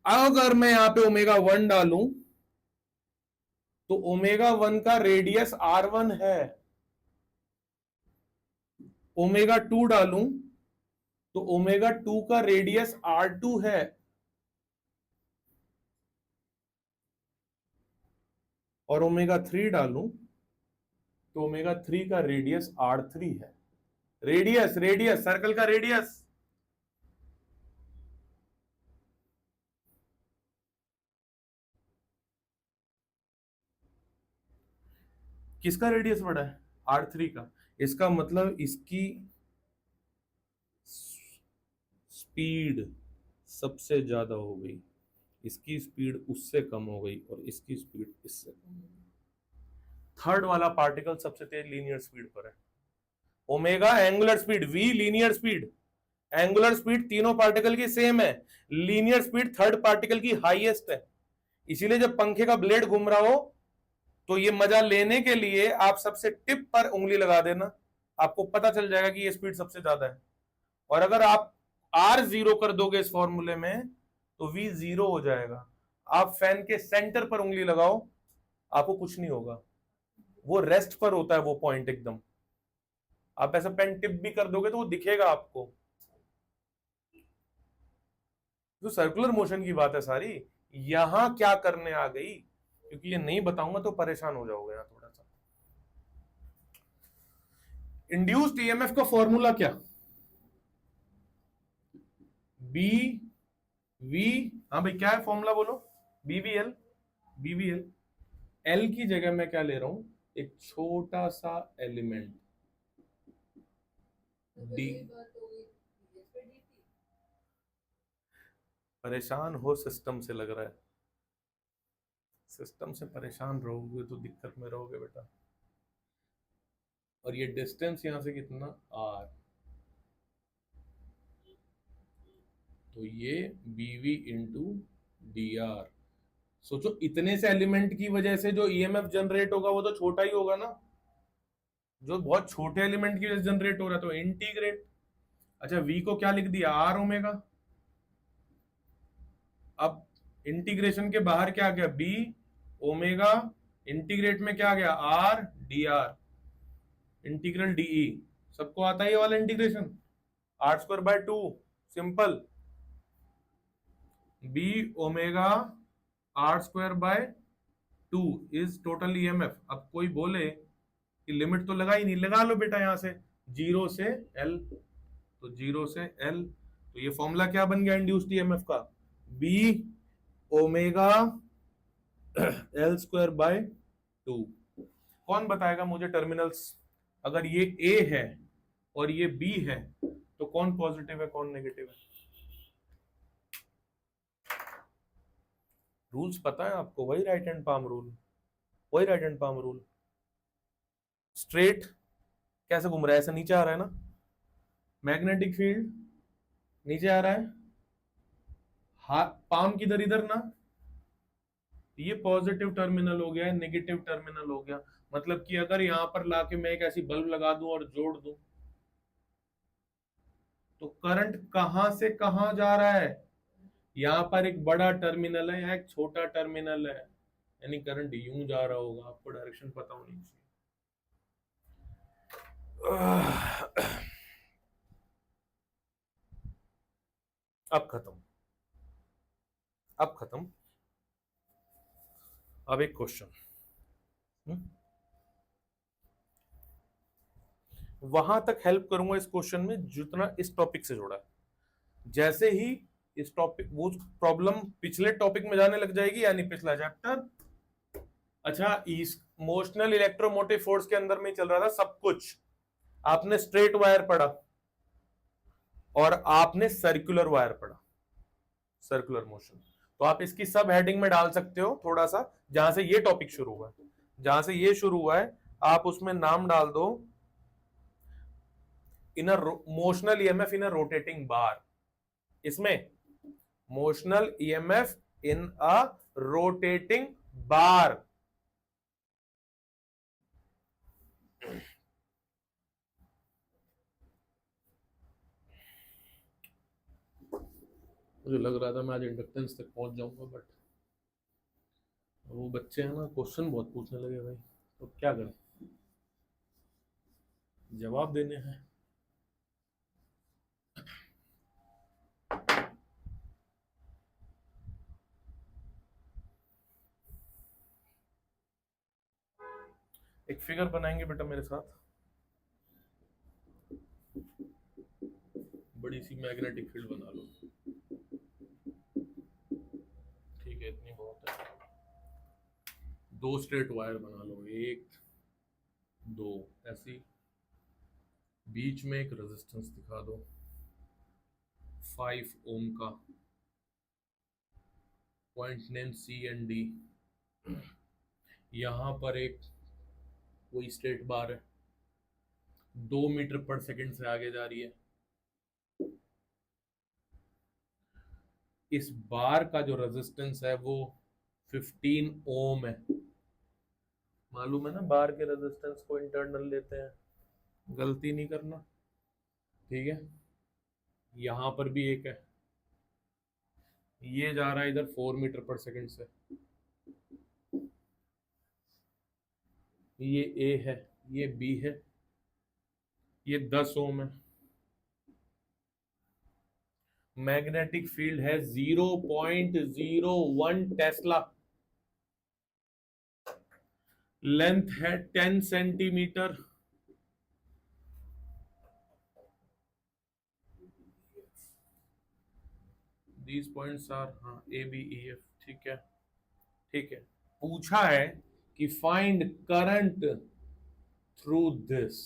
अगर मैं यहां पे ओमेगा 1 डालूं तो ओमेगा 1 का रेडियस R1 है, ओमेगा 2 डालूं तो ओमेगा 2 का रेडियस R2 है, और ओमेगा 3 डालूं तो ओमेगा 3 का रेडियस R3 है। रेडियस रेडियस सर्कल का रेडियस। किसका रेडियस बड़ा है? R3 का। इसका मतलब इसकी स्पीड सबसे ज्यादा हो गई, इसकी स्पीड उससे कम हो गई, और इसकी स्पीड इससे कम हो गई। थर्ड वाला पार्टिकल सबसे तेज लीनियर स्पीड पर है। Omega angular speed, V linear speed. Angular speed तीनों पार्टिकल की सेम है, लीनियर स्पीड थर्ड पार्टिकल की हाईएस्ट है। इसीलिए जब पंखे का ब्लेड घूम रहा हो तो ये मजा लेने के लिए आप सबसे टिप पर उंगली लगा देना, आपको पता चल जाएगा कि ये स्पीड सबसे ज्यादा है। और अगर आप आर जीरो कर दोगे इस फॉर्मूले में तो वी जीरो हो जाएगा। आप फैन के सेंटर पर उंगली लगाओ, आपको कुछ नहीं होगा, वो रेस्ट पर होता है वो पॉइंट एकदम। आप ऐसा पेन टिप भी कर दोगे तो वो दिखेगा आपको। जो सर्कुलर मोशन की बात है सारी, यहां क्या करने आ गई, क्योंकि ये नहीं बताऊंगा तो परेशान हो जाओगे यहाँ थोड़ा सा। इंड्यूस्ड ईएमएफ का फॉर्मूला क्या? बी वी, हाँ भाई क्या है फॉर्मूला बोलो? बीवीएल। बीवीएल। एल की जगह मैं क्या ले रहा हूं, एक छोटा सा एलिमेंट डी। परेशान हो सिस्टम से लग रहा है, सिस्टम से परेशान रहोगे तो दिक्कत में रहोगे बेटा। और ये डिस्टेंस यहां से कितना, आर, तो ये बीवी इंटू डी आर। सोचो इतने से एलिमेंट की वजह से जो ईएमएफ जनरेट होगा वो तो छोटा ही होगा ना, जो बहुत छोटे एलिमेंट की वजह से जनरेट हो रहा है, तो इंटीग्रेट। अच्छा वी को क्या लिख दिया, आर ओमेगा। अब इंटीग्रेशन के बाहर क्या आ गया, बी ओमेगा, इंटीग्रेट में क्या आ गया, R D R, integral D E. सबको आता है ये वाला integration, R square by 2, simple. B omega R square by 2 is total EMF. अब कोई बोले कि लिमिट तो लगा ही नहीं, लगा लो बेटा यहां से, जीरो से एल, तो जीरो से एल, तो ये फॉर्मूला क्या बन गया इंड्यूस्ड ईएमएफ का, B omega L square by 2। कौन बताएगा मुझे टर्मिनल्स, अगर ये ए है और ये बी है तो कौन पॉजिटिव है कौन नेगेटिव है? रूल्स पता है आपको, वही राइट हैंड पाम रूल, वही right hand palm rule. Straight कैसे घूम रहा है, ऐसे नीचे आ रहा है ना, मैग्नेटिक फील्ड नीचे आ रहा है, पाम किधर इधर ना, ये पॉजिटिव टर्मिनल हो गया, नेगेटिव टर्मिनल हो गया। मतलब कि अगर यहां पर लाके मैं एक ऐसी बल्ब लगा दूं और जोड़ दूं तो करंट कहां से कहां जा रहा है, यहां पर एक बड़ा टर्मिनल है या एक छोटा टर्मिनल है, यानी करंट यूं जा रहा होगा, आपको डायरेक्शन पता होनी चाहिए। अब खत्म, अब खत्म। अब एक क्वेश्चन, वहां तक हेल्प करूंगा इस क्वेश्चन में जितना इस टॉपिक से जुड़ा है। जैसे ही इस टॉपिक वो प्रॉब्लम पिछले टॉपिक में जाने लग जाएगी, यानी पिछला चैप्टर, अच्छा इमोशनल इलेक्ट्रोमोटिव फोर्स के अंदर में चल रहा था सब कुछ, आपने स्ट्रेट वायर पढ़ा और आपने सर्कुलर वायर पढ़ा, सर्कुलर मोशन। तो आप इसकी सब हेडिंग में डाल सकते हो थोड़ा सा, जहां से ये टॉपिक शुरू हुआ है, जहां से ये शुरू हुआ है आप उसमें नाम डाल दो, in a motional EMF in a rotating bar. इसमें motional EMF in a rotating bar. मुझे लग रहा था मैं आज इंडक्टेंस तक पहुंच जाऊंगा, बट वो बच्चे हैं ना, क्वेश्चन बहुत पूछने लगे भाई, तो क्या करें, जवाब देने हैं। एक फिगर बनाएंगे बेटा मेरे साथ, बड़ी सी मैग्नेटिक फील्ड बना लो, ठीक है, इतनी बहुत है। दो स्ट्रेट वायर बना लो, एक दो ऐसी, बीच में एक रेजिस्टेंस दिखा दो 5 ओम का, point name C and D. यहां पर एक कोई स्ट्रेट बार है, 2 मीटर पर सेकंड से आगे जा रही है। इस बार का जो रेजिस्टेंस है वो 15 ओम है। मालूम है ना, बार के रेजिस्टेंस को इंटरनल लेते हैं, गलती नहीं करना, ठीक है। यहां पर भी एक है, ये जा रहा है इधर 4 मीटर पर सेकंड से, ये ए है, ये बी है, ये 10 ओम है। मैग्नेटिक फील्ड है 0.01 टेस्ला, लेंथ है 10 सेंटीमीटर, दीज पॉइंट्स आर, हाँ, ए बी ई एफ, ठीक है, ठीक है। पूछा है कि find current through this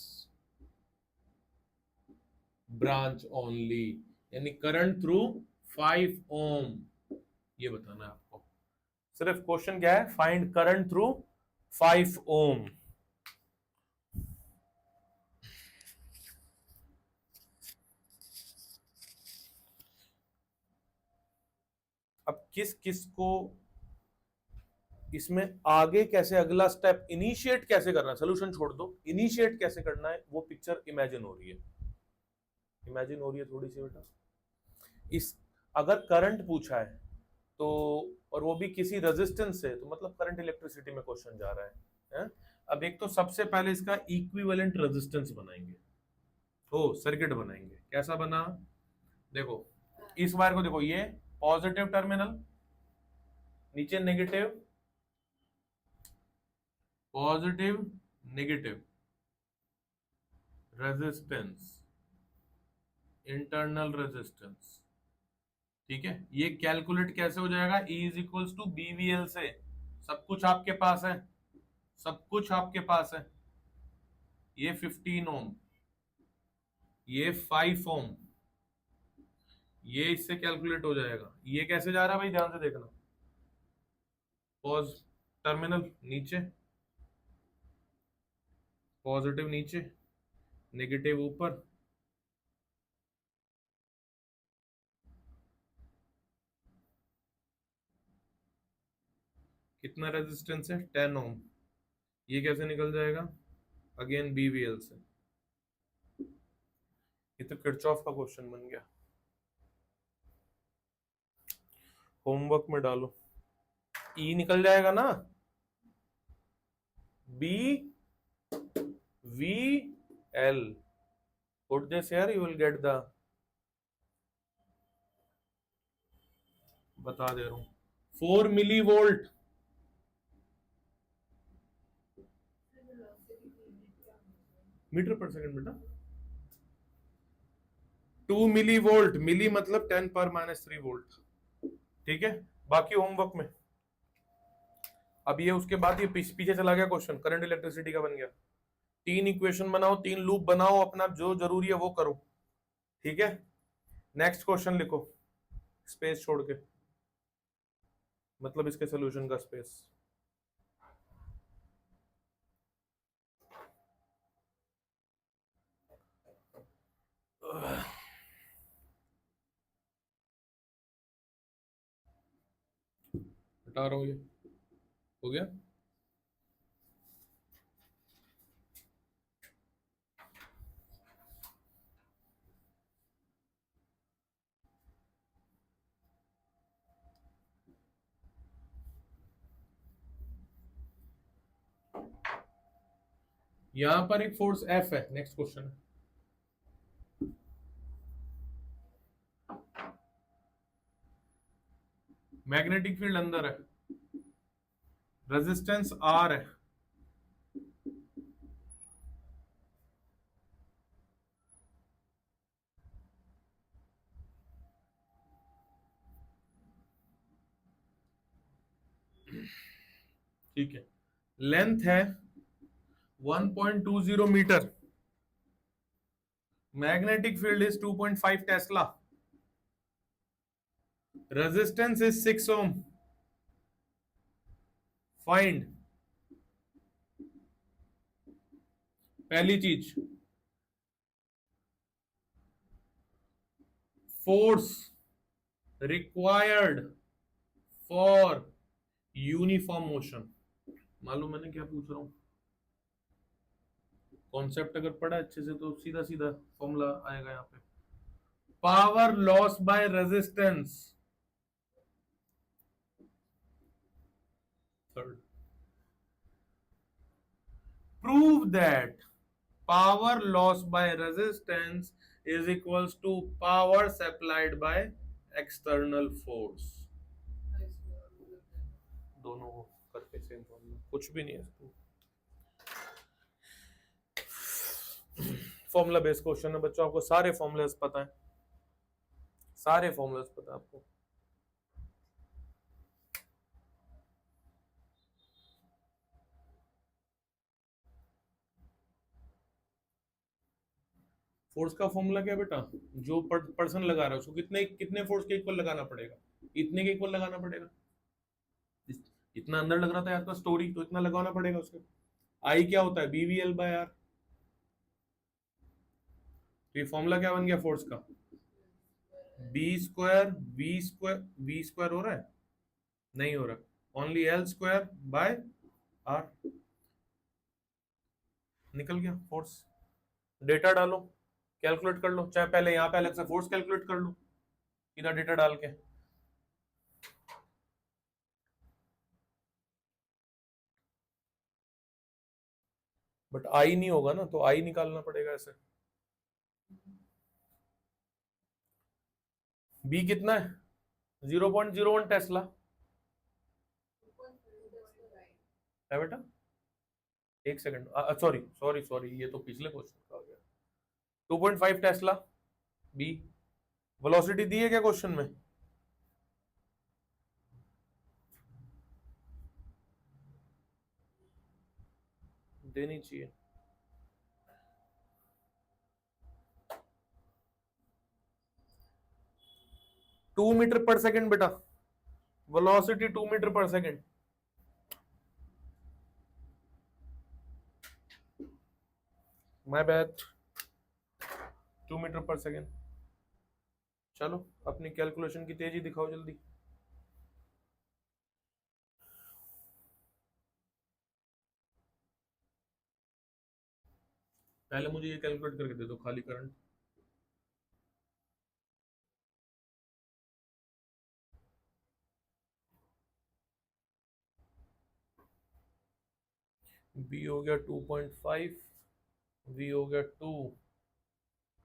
branch only, यानी करंट थ्रू 5 ओम, ये बताना है आपको। सिर्फ क्वेश्चन क्या है, फाइंड करंट थ्रू 5 ओम। अब किस किस को इसमें आगे कैसे, अगला स्टेप इनिशिएट कैसे करना है, सोल्यूशन छोड़ दो, इनिशिएट कैसे करना है वो पिक्चर इमेजिन हो रही है, इमेजिन हो रही है थोड़ी सी बेटा। इस अगर करंट पूछा है तो, और वो भी किसी रेजिस्टेंस से, तो मतलब करंट इलेक्ट्रिसिटी में क्वेश्चन जा रहा है? अब एक तो सबसे पहले इसका इक्विवेलेंट रेजिस्टेंस बनाएंगे, ओ सर्किट बनाएंगे। कैसा बना, देखो इस वायर को देखो, ये पॉजिटिव टर्मिनल, नीचे negative, positive negative, resistance, internal resistance, ठीक है। ये कैलकुलेट कैसे हो जाएगा, E is equals to BVL से, सब कुछ आपके पास है, सब कुछ आपके पास है। ये 15 ओम, ये 5 ओम, ये इससे कैलकुलेट हो जाएगा। ये कैसे जा रहा है भाई, ध्यान से देखना, पॉज टर्मिनल नीचे, पॉजिटिव नीचे, नेगेटिव ऊपर, कितना रेजिस्टेंस है 10 ओम, ये कैसे निकल जाएगा, अगेन BVL से। ये तो किरचॉफ का क्वेश्चन बन गया, होमवर्क में डालो। E निकल जाएगा ना, BVL, put this here, you will get the, बता दे रहा हूं, 4 मिली वोल्ट, मीटर पर सेकंड बेटा, 2 मिली वोल्ट, मिली मतलब 10 पर -3 वोल्ट, ठीक है। बाकी होमवर्क में, अब ये उसके बाद ये पीछे चला गया क्वेश्चन, करंट इलेक्ट्रिसिटी का बन गया। 3 इक्वेशन बनाओ, 3 लूप बनाओ, अपना जो जरूरी है वो करो, ठीक है। नेक्स्ट क्वेश्चन लिखो, स्पेस छोड़ के, मतलब इसके सोल्यूशन का स्पेस। हटा रहा हूं, ये हो गया। यहां पर एक फोर्स एफ है। नेक्स्ट क्वेश्चन, मैग्नेटिक फील्ड अंदर है, रेजिस्टेंस आर है, ठीक है, लेंथ है 1.20 metre, magnetic field is 2.5 tesla, resistance is 6 ohm, find. पहली चीज, force required for uniform motion. मालूम मैंने क्या पूछ रहा हूं? कॉन्सेप्ट अगर पढ़ा अच्छे से तो सीधा सीधा फॉर्मूला आएगा यहां पे। Power loss by resistance, third, prove that power loss by resistance is equals to power supplied by external force। दोनों करके सेम फॉर्मूला, कुछ भी नहीं है इसको। फॉर्मूला बेस्ड क्वेश्चन है बच्चों, आपको सारे फॉर्मूलाज पता है, सारे फॉर्मूलाज पता है आपको। फोर्स का फॉर्मूला क्या बेटा, जो पर्सन लगा रहा है उसको कितने कितने फोर्स के इक्वल लगाना पड़ेगा, इतने के इक्वल लगाना पड़ेगा। इतना अंदर लग रहा था यार का स्टोरी, तो इतना लगाना पड़ेगा उसके। आई क्या होता है, बीवीएल बाय आर। तो ये फॉर्मूला क्या बन गया फोर्स का, बी स्क्वायर वी स्क्वायर हो रहा है, नहीं हो रहा, only L square by R, निकल गया फोर्स। डेटा डालो, कैलकुलेट कर लो, चाहे पहले यहां पे अलग से फोर्स कैलकुलेट कर लो सीधा डेटा डाल के। बट आई नहीं होगा ना, तो आई निकालना पड़ेगा ऐसे। बी कितना है, 0.01 टेस्ला है बेटा। एक सेकंड, सॉरी सॉरी सॉरी, ये तो पिछले क्वेश्चन का आ गया। 2.5 टेस्ला बी। वेलोसिटी दी है क्या क्वेश्चन में? देनी चाहिए। 2 मीटर पर सेकंड बेटा, वेलोसिटी 2 मीटर पर सेकंड। माय बैड, 2 मीटर पर सेकंड। चलो अपनी कैलकुलेशन की तेजी दिखाओ जल्दी। पहले मुझे ये कैलकुलेट करके दे दो, खाली करंट। बी हो गया 2.5, वी हो गया 2,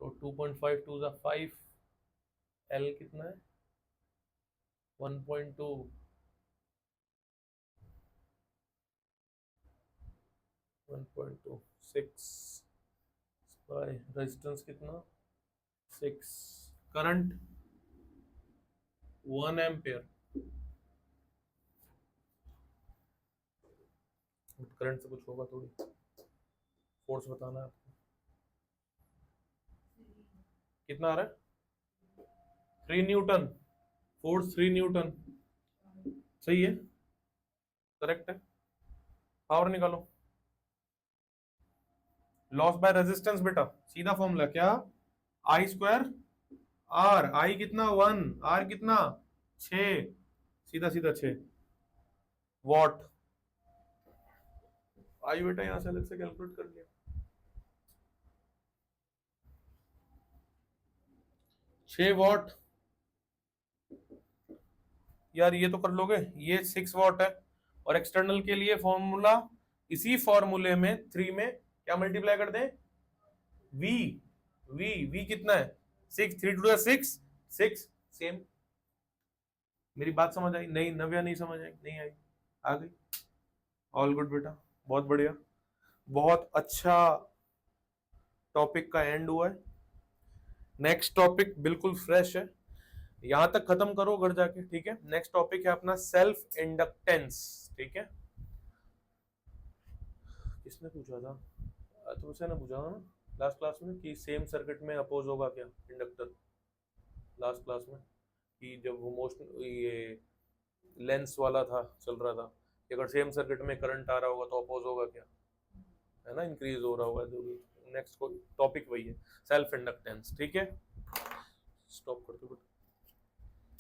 तो 2.5 2 जा 5, एल कितना है 1.2, 1.2 6 बाय रेजिस्टेंस कितना 6, करंट 1 एम्पियर। करंट से कुछ होगा थोड़ी, फोर्स बताना है आपको। कितना आ रहा है, 3 न्यूटन, फोर्स 3 न्यूटन, सही है, करेक्ट है। पावर निकालो, लॉस बाय रेजिस्टेंस बेटा, सीधा फॉर्मूला क्या, आई स्क्वायर आर, आई कितना 1, आर कितना 6, सीधा सीधा 6 वॉट। आई बेटा यहां से अलग से कैलकुलेट कर लिया, 6 वॉट। यार ये तो कर लोगे, ये 6 वॉट है, और एक्सटर्नल के लिए फॉर्मूला इसी फॉर्मूले में 3 में क्या मल्टीप्लाई कर दें, वी, वी कितना है 6, 3 टू 6, 6 सेम। मेरी बात समझ आई? नहीं नव्या नहीं समझ आई, नहीं आई, आ गई, ऑल गुड बेटा, बहुत बढ़िया, बहुत अच्छा टॉपिक का एंड हुआ है। नेक्स्ट टॉपिक बिल्कुल फ्रेश है, यहां तक खत्म करो घर जाके, ठीक है। नेक्स्ट टॉपिक है अपना सेल्फ इंडक्टेंस, ठीक है। किसने पूछा था, तुमसे ने पूछा था ना लास्ट क्लास में कि सेम सर्किट में अपोज होगा क्या इंडक्टर, लास्ट क्लास में, कि जब वो मोशन ये लेंस वाला था चल रहा था कि अगर सेम सर्किट में करंट आ रहा होगा तो अपोज होगा क्या, है ना, इंक्रीज हो रहा होगा जो भी। नेक्स्ट टॉपिक वही है, सेल्फ इंडक्टेंस, ठीक है। स्टॉप कर दो बेटा।